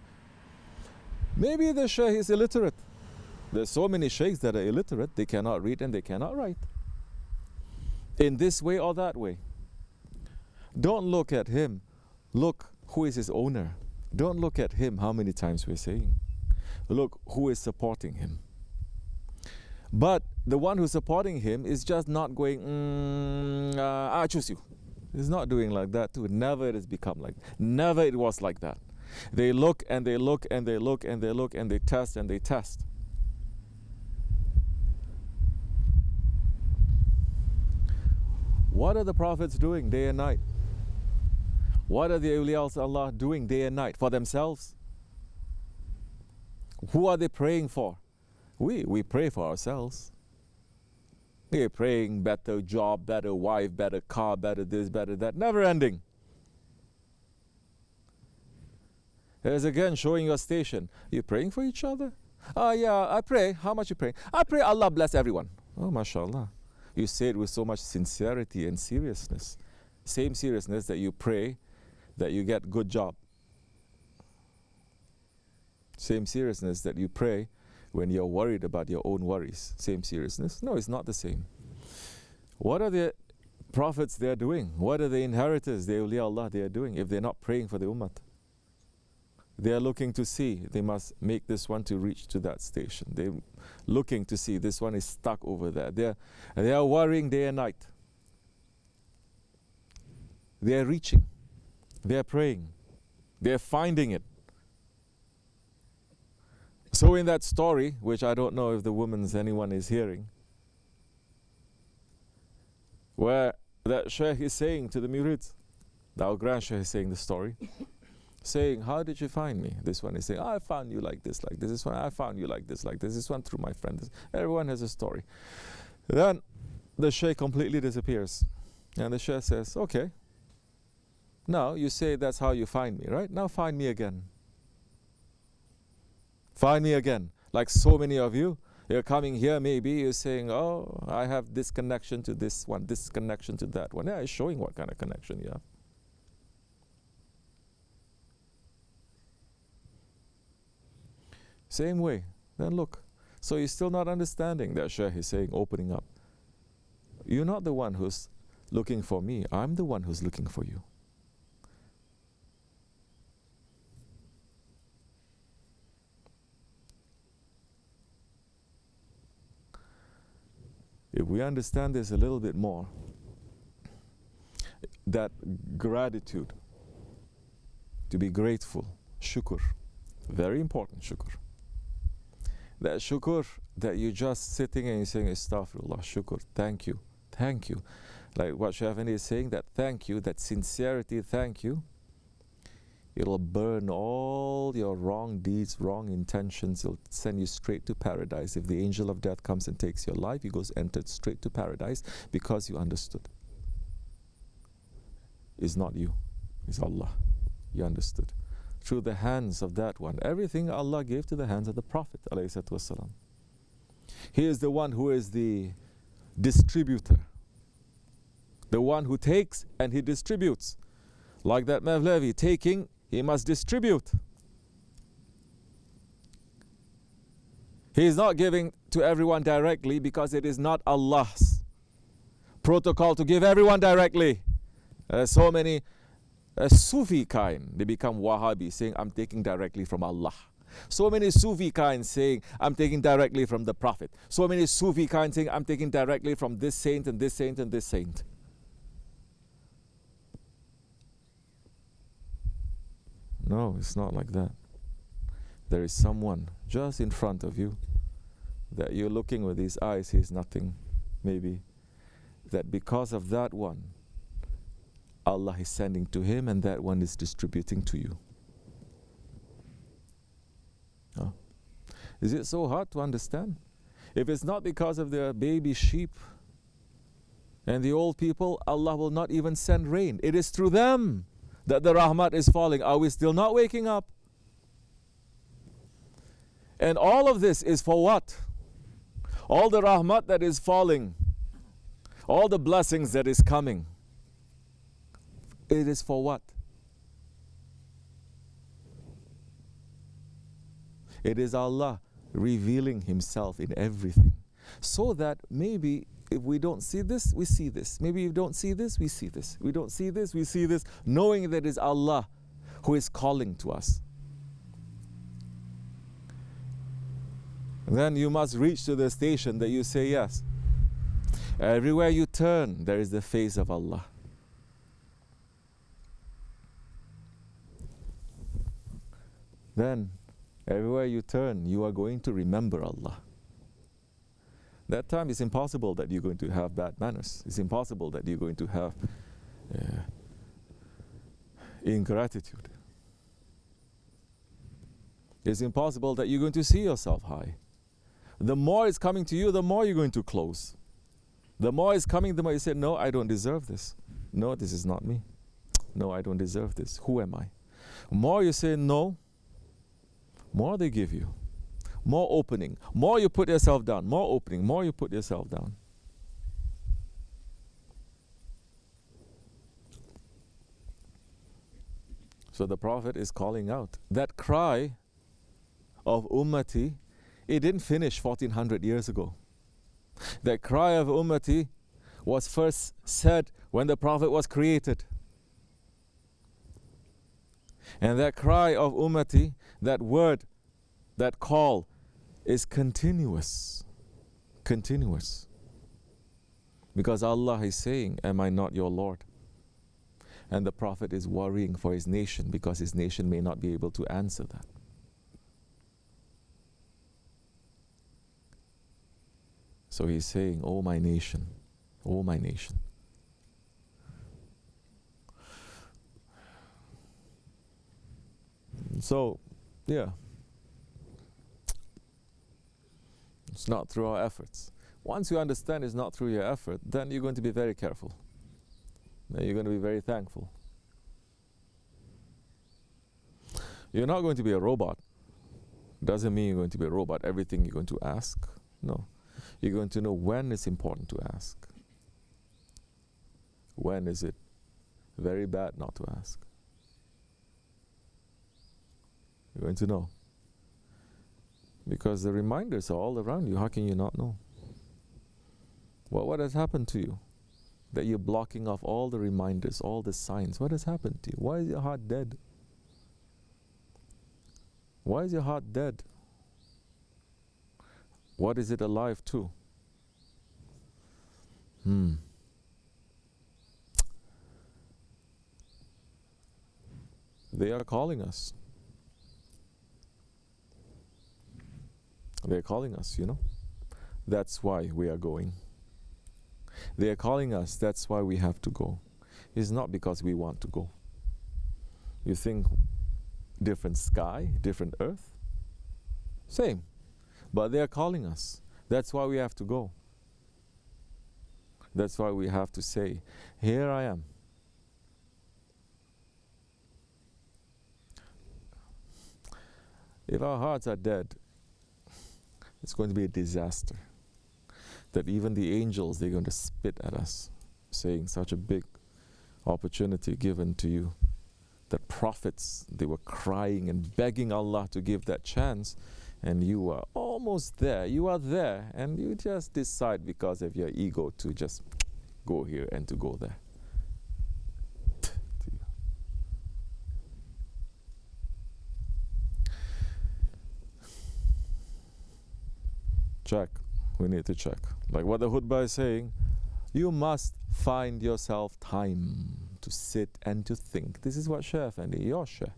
Maybe the Shaykh is illiterate. There's so many Shaykhs that are illiterate, they cannot read and they cannot write. In this way or that way. Don't look at him, look who is his owner. Don't look at him, how many times we're saying. Look who is supporting him. But the one who's supporting him is just not going, I choose you. He's not doing like that too. Never it has become like that. Never it was like that. They look and they look and they look and they look and they test and they test. What are the prophets doing day and night? What are the awliyas of Allah doing day and night for themselves? Who are they praying for? We pray for ourselves. We are praying better job, better wife, better car, better this, better that. Never ending. There's again showing your station. You're praying for each other? Oh yeah, I pray. How much you pray? I pray Allah bless everyone. Oh, mashallah. You say it with so much sincerity and seriousness. Same seriousness that you pray that you get good job. Same seriousness that you pray when you're worried about your own worries. Same seriousness? No, it's not the same. What are the prophets they are doing? What are the inheritors, the awliya Allah, they are doing if they're not praying for the ummah? They are looking to see, they must make this one to reach to that station. They're looking to see this one is stuck over there. They are worrying day and night. They are reaching. They are praying. They are finding it. So in that story, which I don't know if anyone is hearing, where that Shaykh is saying to the murids, our grand Shaykh is saying the story, saying, how did you find me? This one is saying, I found you like this, like this. This one, I found you like this, like this. This one through my friend. Everyone has a story. Then the Shaykh completely disappears. And the Shaykh says, okay, now you say that's how you find me, right? Now find me again. Find me again. Like so many of you, you're coming here, maybe you're saying, oh, I have this connection to this one, this connection to that one. Yeah, it's showing what kind of connection you have. Same way. Then look. So you're still not understanding that Shaykh is saying, opening up. You're not the one who's looking for me. I'm the one who's looking for you. If we understand this a little bit more, that gratitude, to be grateful, shukr, very important shukr. That shukr, that you're just sitting and you're saying, astaghfirullah, shukr, thank you, thank you. Like what Shaykh Efendi is saying, that thank you, that sincerity, thank you, it'll burn all your wrong deeds, wrong intentions. It'll send you straight to paradise. If the angel of death comes and takes your life, you goes entered straight to paradise because you understood. It's not you, it's Allah. You understood. Through the hands of that one. Everything Allah gave to the hands of the Prophet ﷺ. He is the one who is the distributor. The one who takes and he distributes. Like that Mevlevi, taking, he must distribute. He is not giving to everyone directly because it is not Allah's protocol to give everyone directly. So many Sufi kind, they become Wahhabi, saying, I'm taking directly from Allah. So many Sufi kind saying, I'm taking directly from the Prophet. So many Sufi kind saying, I'm taking directly from this saint and this saint and this saint. No, it's not like that. There is someone just in front of you that you're looking with his eyes, he's nothing, maybe. That because of that one, Allah is sending to him and that one is distributing to you. Huh? Is it so hard to understand? If it's not because of the baby sheep and the old people, Allah will not even send rain. It is through them that the rahmat is falling. Are we still not waking up? And all of this is for what? All the rahmat that is falling, all the blessings that is coming, it is for what? It is Allah revealing Himself in everything. So that maybe if we don't see this, we see this. Maybe if we don't see this, we see this. We don't see this, we see this. Knowing that it is Allah who is calling to us. Then you must reach to the station that you say yes. Everywhere you turn, there is the face of Allah. Then, everywhere you turn, you are going to remember Allah. That time it's impossible that you're going to have bad manners. It's impossible that you're going to have ingratitude. It's impossible that you're going to see yourself high. The more it's coming to you, the more you're going to close. The more it's coming, the more you say, no, I don't deserve this. No, this is not me. No, I don't deserve this. Who am I? More you say no, more they give you. More opening. More you put yourself down. More opening. More you put yourself down. So the Prophet is calling out. That cry of Ummati, it didn't finish 1400 years ago. That cry of Ummati was first said when the Prophet was created. And that cry of Ummati, that word, that call, is continuous. Continuous. Because Allah is saying, am I not your Lord? And the Prophet is worrying for his nation because his nation may not be able to answer that. So he's saying, oh my nation, oh my nation. So, yeah. It's not through our efforts. Once you understand it's not through your effort, then you're going to be very careful. Then you're going to be very thankful. You're not going to be a robot. Doesn't mean you're going to be a robot. Everything you're going to ask. No. You're going to know when it's important to ask. When is it very bad not to ask? You're going to know. Because the reminders are all around you. How can you not know? What has happened to you? That you're blocking off all the reminders, all the signs. What has happened to you? Why is your heart dead? Why is your heart dead? What is it alive to? They are calling us. They're calling us, That's why we are going. They are calling us, that's why we have to go. It's not because we want to go. You think different sky, different earth? Same. But they are calling us. That's why we have to go. That's why we have to say, here I am. If our hearts are dead, it's going to be a disaster. That even the angels, they're going to spit at us, saying such a big opportunity given to you. The prophets, they were crying and begging Allah to give that chance, and you are almost there. You are there, and you just decide because of your ego to just go here and to go there. Check. We need to check. Like what the khutbah is saying, you must find yourself time to sit and to think. This is what Shaykh Efendi, your Shaykh.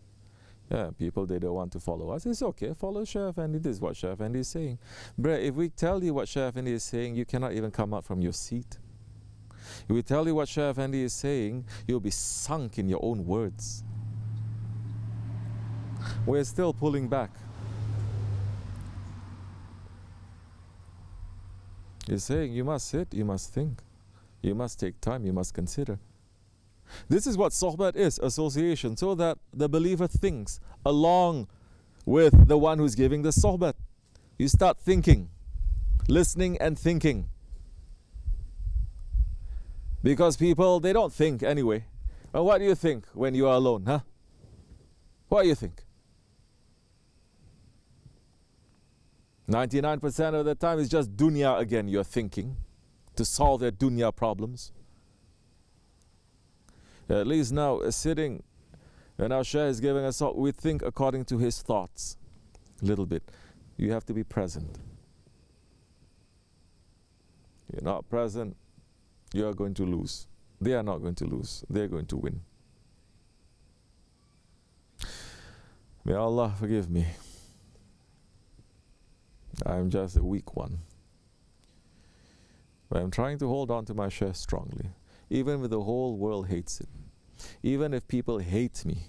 Yeah, people, they don't want to follow us. It's okay, follow Shaykh Efendi. This is what Shaykh Efendi is saying. Bruh, if we tell you what Shaykh Efendi is saying, you cannot even come up from your seat. If we tell you what Shaykh Efendi is saying, you'll be sunk in your own words. We're still pulling back. He's saying you must sit, you must think, you must take time, you must consider. This is what sohbat is, association, so that the believer thinks along with the one who's giving the sohbat. You start thinking, listening and thinking. Because people, they don't think anyway. And what do you think when you are alone, huh? What do you think? 99% of the time it's just dunya again you're thinking to solve their dunya problems. At least now sitting and our Shaykh is giving us, we think according to his thoughts a little bit. You have to be present. You're not present, you are going to lose. They are not going to lose, they're going to win. May Allah forgive me. I'm just a weak one. But I'm trying to hold on to my Shaykh strongly. Even if the whole world hates it. Even if people hate me.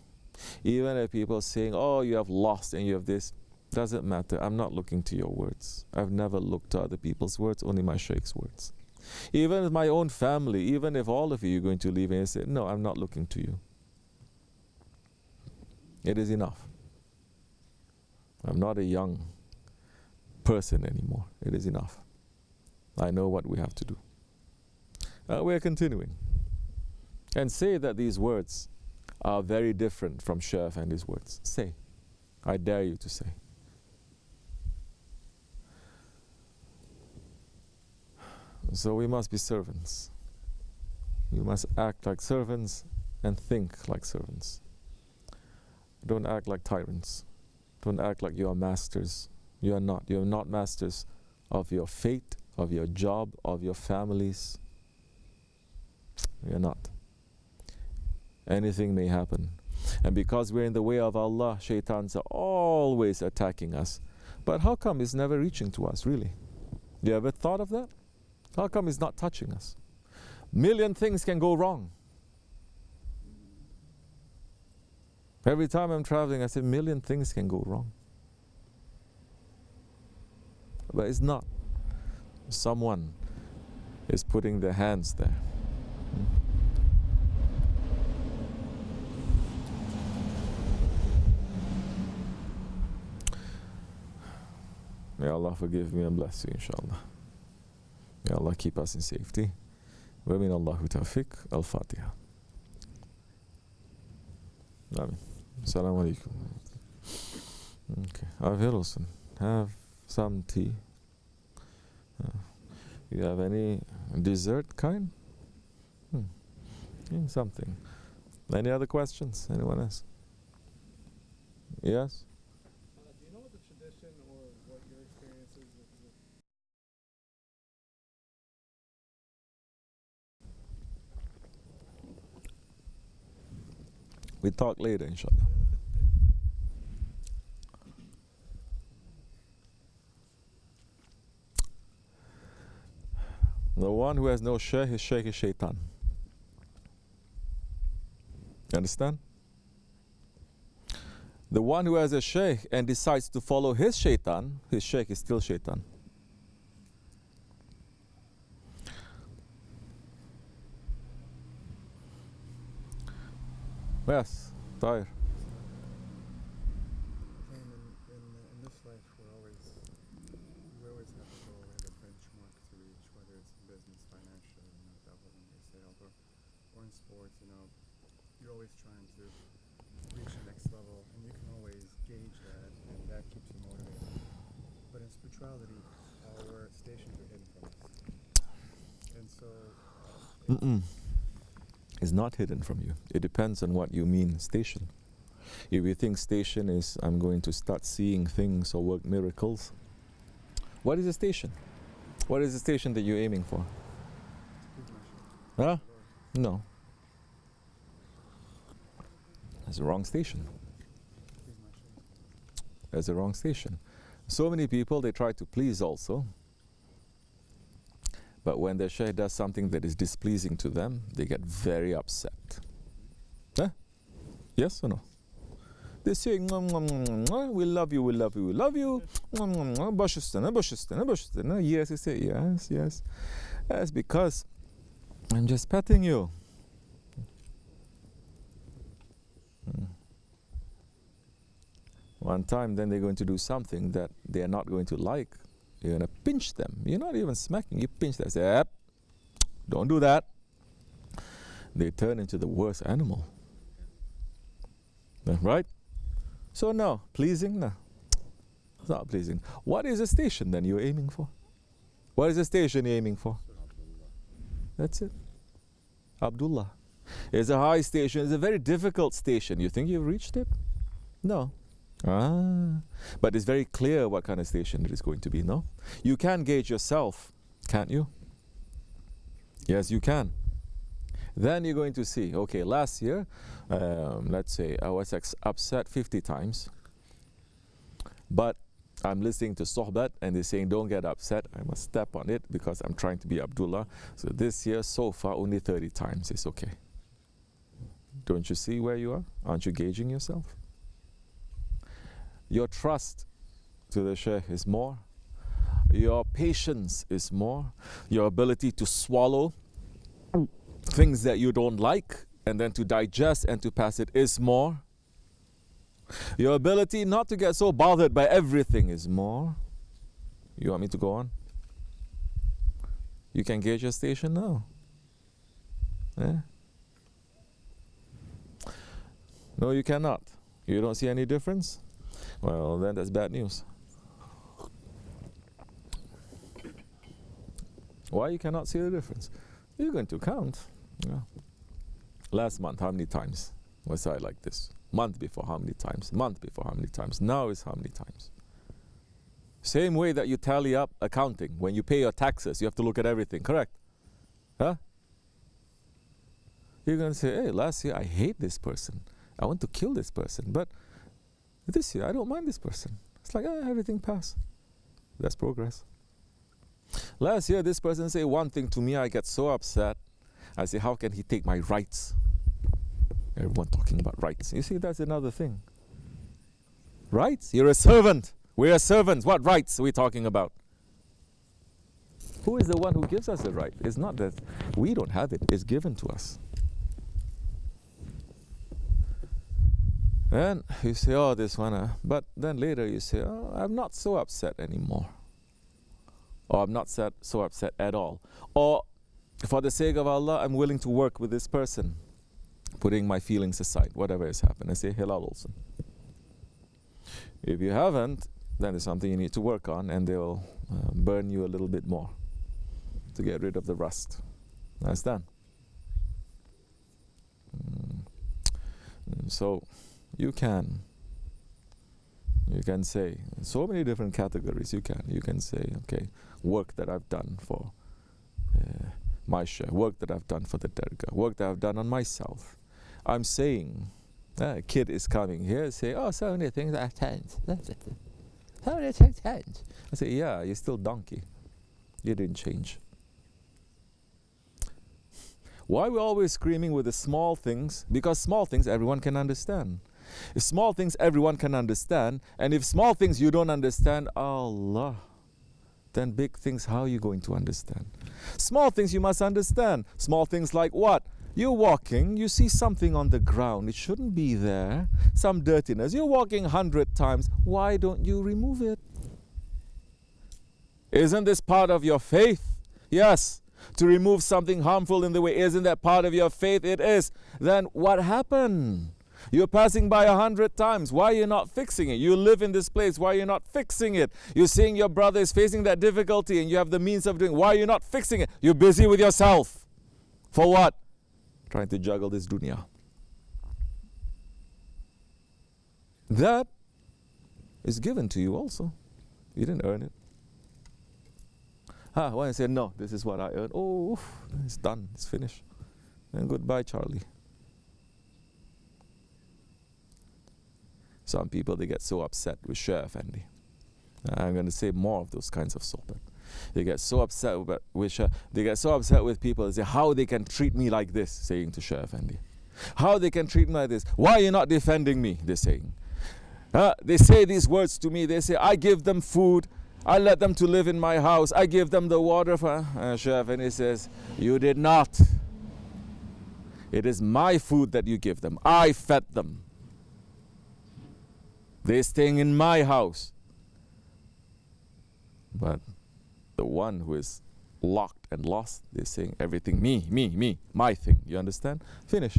Even if people saying, oh, you have lost and you have this. Doesn't matter. I'm not looking to your words. I've never looked to other people's words, only my Shaykh's words. Even if my own family, even if all of you are going to leave and say, no, I'm not looking to you. It is enough. I'm not a young person anymore. It is enough. I know what we have to do. We're continuing. And say that these words are very different from Shaykh and his words. Say. I dare you to say. So we must be servants. We must act like servants and think like servants. Don't act like tyrants. Don't act like you are masters. You are not. You are not masters of your fate, of your job, of your families. You are not. Anything may happen. And because we're in the way of Allah, shaitans are always attacking us. But how come it's never reaching to us, really? You ever thought of that? How come it's not touching us? Million things can go wrong. Every time I'm traveling, I say, million things can go wrong. But it's not. Someone is putting their hands there. May Allah forgive me and bless you, inshallah. May Allah keep us in safety. Wa min Allahu tawfiq. Al-Fatiha. Amen. Assalamu alaikum. Okay. Avhelson, have some tea. You have any dessert kind? Something. Any other questions? Anyone else? Yes? Do you know what the tradition or what your experience is with We talk later, inshallah. The one who has no shaykh, his shaykh is shaitan. You understand? The one who has a shaykh and decides to follow his shaitan, his shaykh is still shaitan. Yes, Tahir. In this life, we always have a goal, we have a benchmark to reach, whether it's in business, financial, development, or sales, or in sports. You're always trying to reach the next level, and you can always gauge that, and that keeps you motivated. But in spirituality, our stations are hidden from us, and so. Is not hidden from you. It depends on what you mean station. If you think station is I'm going to start seeing things or work miracles, what is a station? What is the station that you're aiming for? Huh? No. That's the wrong station. That's the wrong station. So many people, they try to please also. But when the shaykh does something that is displeasing to them, they get very upset. Huh? Yes or no? They say, we love you, we love you, we love you. Yes, they say, yes, yes. That's because I'm just petting you. One time, then they're going to do something that they are not going to like. You're going to pinch them. You're not even smacking. You pinch them. Say, yep, don't do that. They turn into the worst animal. Right? So no, pleasing? No. It's not pleasing. What is the station then you're aiming for? What is the station you're aiming for? That's it. Abdullah. It's a high station. It's a very difficult station. You think you've reached it? No. But it's very clear what kind of station it is going to be, no? You can gauge yourself, can't you? Yes, you can. Then you're going to see, okay, last year, let's say I was upset 50 times, but I'm listening to Sohbat and they're saying, don't get upset, I must step on it because I'm trying to be Abdullah. So this year, so far, only 30 times, it's okay. Don't you see where you are? Aren't you gauging yourself? Your trust to the Shaykh is more. Your patience is more. Your ability to swallow things that you don't like and then to digest and to pass it is more. Your ability not to get so bothered by everything is more. You want me to go on? You can gauge your station now. Eh? No, you cannot. You don't see any difference? Well, then that's bad news. Why you cannot see the difference? You're going to count. Yeah. Last month, how many times was I like this? Month before, how many times? Month before, how many times? Now is how many times? Same way that you tally up accounting. When you pay your taxes, you have to look at everything, correct? Huh? You're going to say, hey, last year I hate this person. I want to kill this person. But this year, I don't mind this person. It's like, everything passed. That's progress. Last year, this person say one thing to me, I get so upset. I say, how can he take my rights? Everyone talking about rights. You see, that's another thing. Rights? You're a servant. We're servants. What rights are we talking about? Who is the one who gives us the right? It's not that we don't have it. It's given to us. And you say, oh, this one. But then later you say, oh, I'm not so upset anymore. Or I'm not so upset at all. Or for the sake of Allah, I'm willing to work with this person. Putting my feelings aside, whatever has happened. I say, Hilal also. If you haven't, then there's something you need to work on, and they'll burn you a little bit more to get rid of the rust. Understand? So you can say so many different categories. You can say, okay, work that I've done for my share, work that I've done for the Dergah, work that I've done on myself. I'm saying A kid is coming here saying, oh, so many things have changed. So many things changed. I say, yeah, you're still donkey. You didn't change. Why we're always screaming with the small things? Because small things everyone can understand. If small things everyone can understand, and if small things you don't understand, Allah, then big things, how are you going to understand? Small things you must understand. Small things like what? You're walking, you see something on the ground, it shouldn't be there, some dirtiness. You're walking 100 times, why don't you remove it? Isn't this part of your faith? Yes. To remove something harmful in the way, isn't that part of your faith? It is. Then what happened? You're passing by 100 times. Why are you not fixing it? You live in this place. Why are you not fixing it? You're seeing your brother is facing that difficulty and you have the means of doing. Why are you not fixing it? You're busy with yourself. For what? Trying to juggle this dunya. That is given to you also. You didn't earn it. When I say, no, this is what I earned. Oh, it's done. It's finished. And goodbye, Charlie. Some people, they get so upset with Shaykh Efendi. I'm going to say more of those kinds of sohbat. They get so upset with they get so upset with people. They say, how they can treat me like this, saying to Shaykh Efendi. How they can treat me like this. Why are you not defending me, they're saying. They say these words to me. They say, I give them food. I let them to live in my house. I give them the water. Shaykh Effendi says, you did not. It is my food that you give them. I fed them. They're staying in my house. But the one who is locked and lost, they're saying everything, me, my thing. You understand? Finish.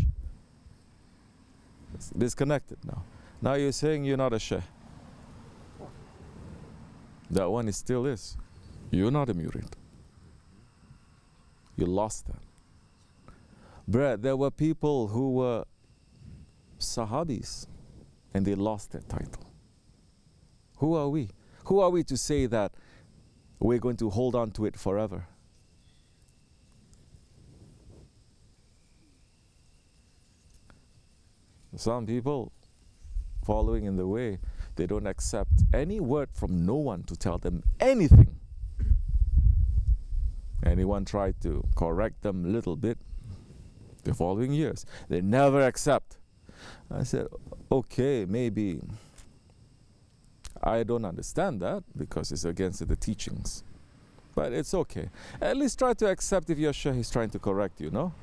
It's disconnected now. Now you're saying you're not a Shaykh. That one is still is. You're not a murid. You lost that. Brad, there were people who were Sahabis and they lost their title. Who are we? Who are we to say that we're going to hold on to it forever? Some people following in the way, they don't accept any word from no one to tell them anything. Anyone tried to correct them a little bit, the following years, they never accept. I said, okay, maybe I don't understand that because it's against the teachings. But it's okay. At least try to accept if your Shaykh is trying to correct you, no?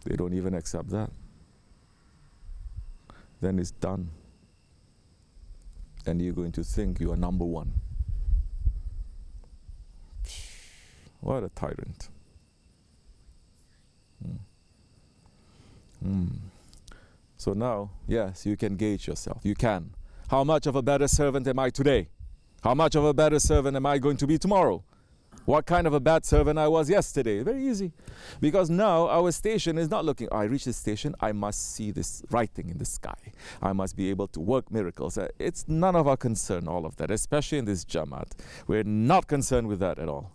They don't even accept that. Then it's done. And you're going to think you are number one. What a tyrant. So now, yes, you can gauge yourself. You can. How much of a better servant am I today? How much of a better servant am I going to be tomorrow? What kind of a bad servant I was yesterday? Very easy. Because now our station is not looking, I reach this station, I must see this writing in the sky. I must be able to work miracles. It's none of our concern, all of that, especially in this Jamaat. We're not concerned with that at all.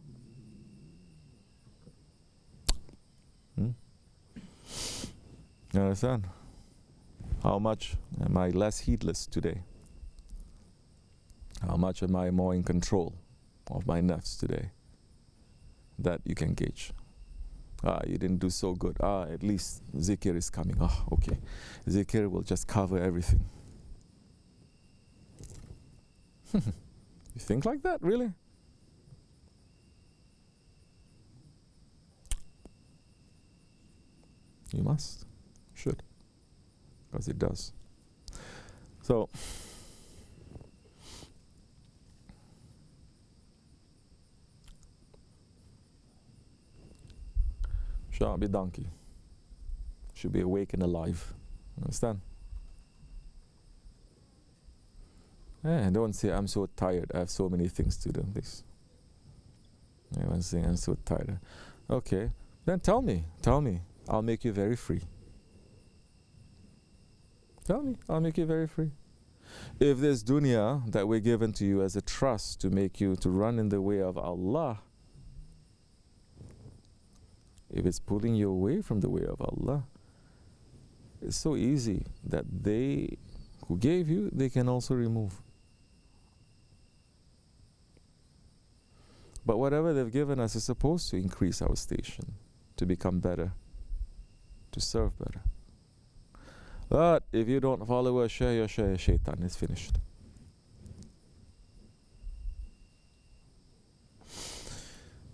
You understand? How much am I less heedless today? How much am I more in control of my nafs today? That you can gauge. You didn't do so good. At least zikr is coming. Okay. Zikr will just cover everything. You think like that, really? You must. Should. Because it does. So, should not be donkey. Should be awake and alive. Understand? Don't say, I'm so tired. I have so many things to do. This. Everyone saying, I'm so tired. Okay. Then tell me. I'll make you very free. Tell me. I'll make you very free. If this dunya that we're given to you as a trust to make you to run in the way of Allah, if it's pulling you away from the way of Allah, it's so easy that they who gave you, they can also remove. But whatever they've given us is supposed to increase our station, to become better, to serve better. But if you don't follow a shaykh, your shaykh, shaitan is finished.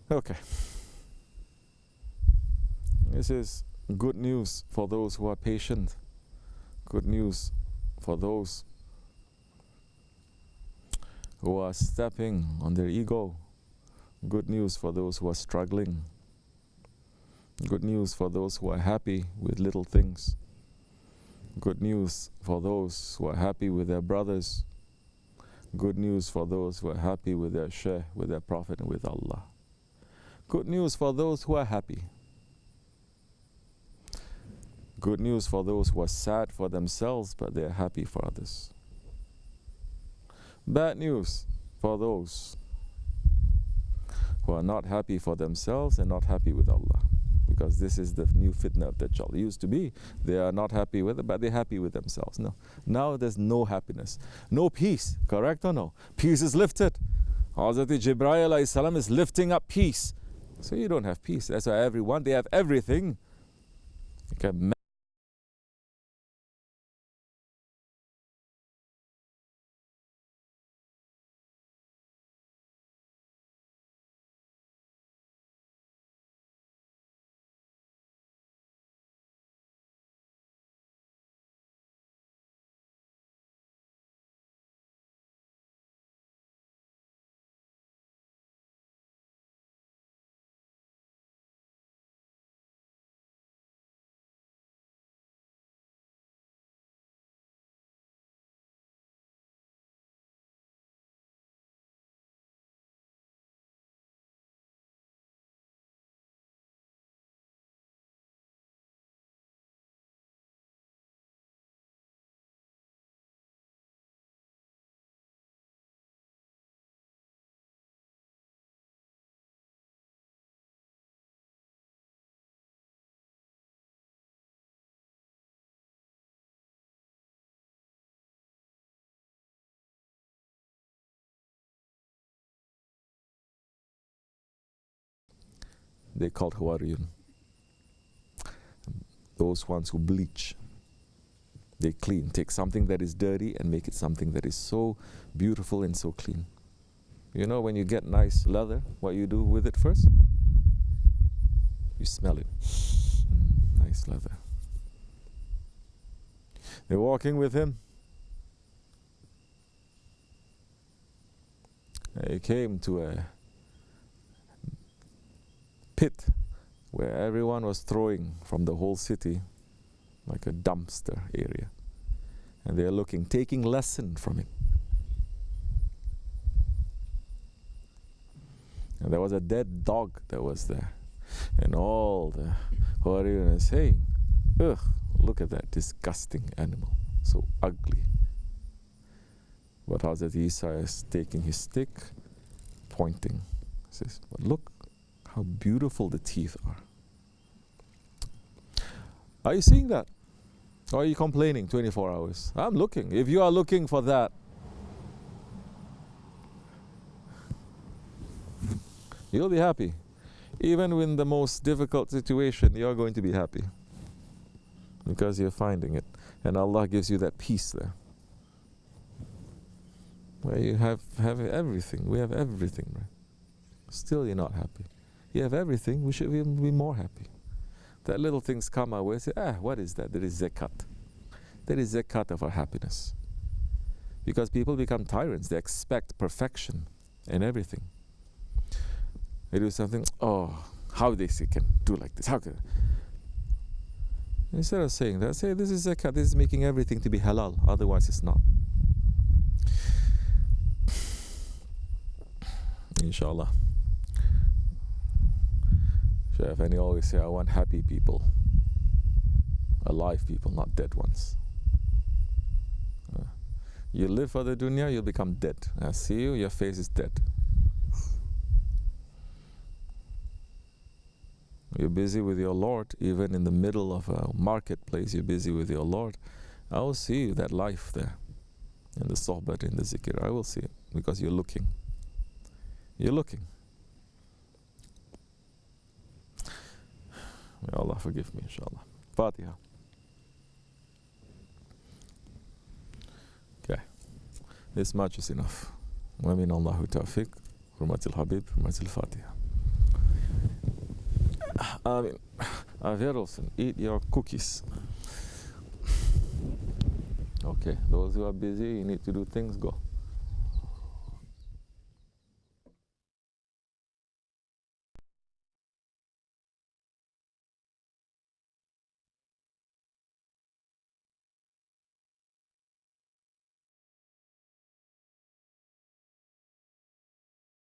Okay. This is good news for those who are patient. Good news for those who are stepping on their ego. Good news for those who are struggling. Good news for those who are happy with little things. Good news for those who are happy with their brothers. Good news for those who are happy with their shaykh, with their prophet, and with Allah. Good news for those who are happy. Good news for those who are sad for themselves, but they are happy for others. Bad news for those who are not happy for themselves and not happy with Allah. Because this is the new fitna of Dajjal. It used to be, they are not happy with it, but they're happy with themselves. No. Now there's no happiness. No peace, correct or no? Peace is lifted. Hazrat Jibreel alayhi salam is lifting up peace. So you don't have peace. That's why everyone, they have everything. You can they called Hawariyun. Those ones who bleach. They clean. Take something that is dirty and make it something that is so beautiful and so clean. You know, when you get nice leather, what you do with it first? You smell it. Nice leather. They're walking with him. They came to a pit where everyone was throwing from the whole city, like a dumpster area. And they are looking, taking lesson from it. And there was a dead dog that was there. And all the Hawariyun are saying, ugh, look at that disgusting animal, so ugly. But Hazrat Isa is taking his stick, pointing. He says, but look how beautiful the teeth are. Are you seeing that? Or are you complaining 24 hours? I'm looking. If you are looking for that, you'll be happy. Even in the most difficult situation, you're going to be happy. Because you're finding it. And Allah gives you that peace there. Where you have everything. We have everything, right? Still you're not happy. You have everything, we should be more happy. That little things come our way, say, what is that? That is zakat. That is zakat of our happiness. Because people become tyrants, they expect perfection in everything. They do something, how they can do like this, how can instead of saying that, say this is zakat, this is making everything to be halal, otherwise it's not. Inshallah. Shaykh Efendi always say, I want happy people, alive people, not dead ones. You live for the dunya, you'll become dead. I see you, your face is dead. You're busy with your Lord, even in the middle of a marketplace, you're busy with your Lord. I will see that life there, in the sohbat, in the zikr. I will see it, because you're looking. You're looking. May Allah forgive me, inshallah. Fatiha. Okay. This much is enough. Wa min Allahu tawfiq. Hurmatil Habib, Hurmatil Fatiha. Very often, eat your cookies. Okay, those who are busy, you need to do things, go.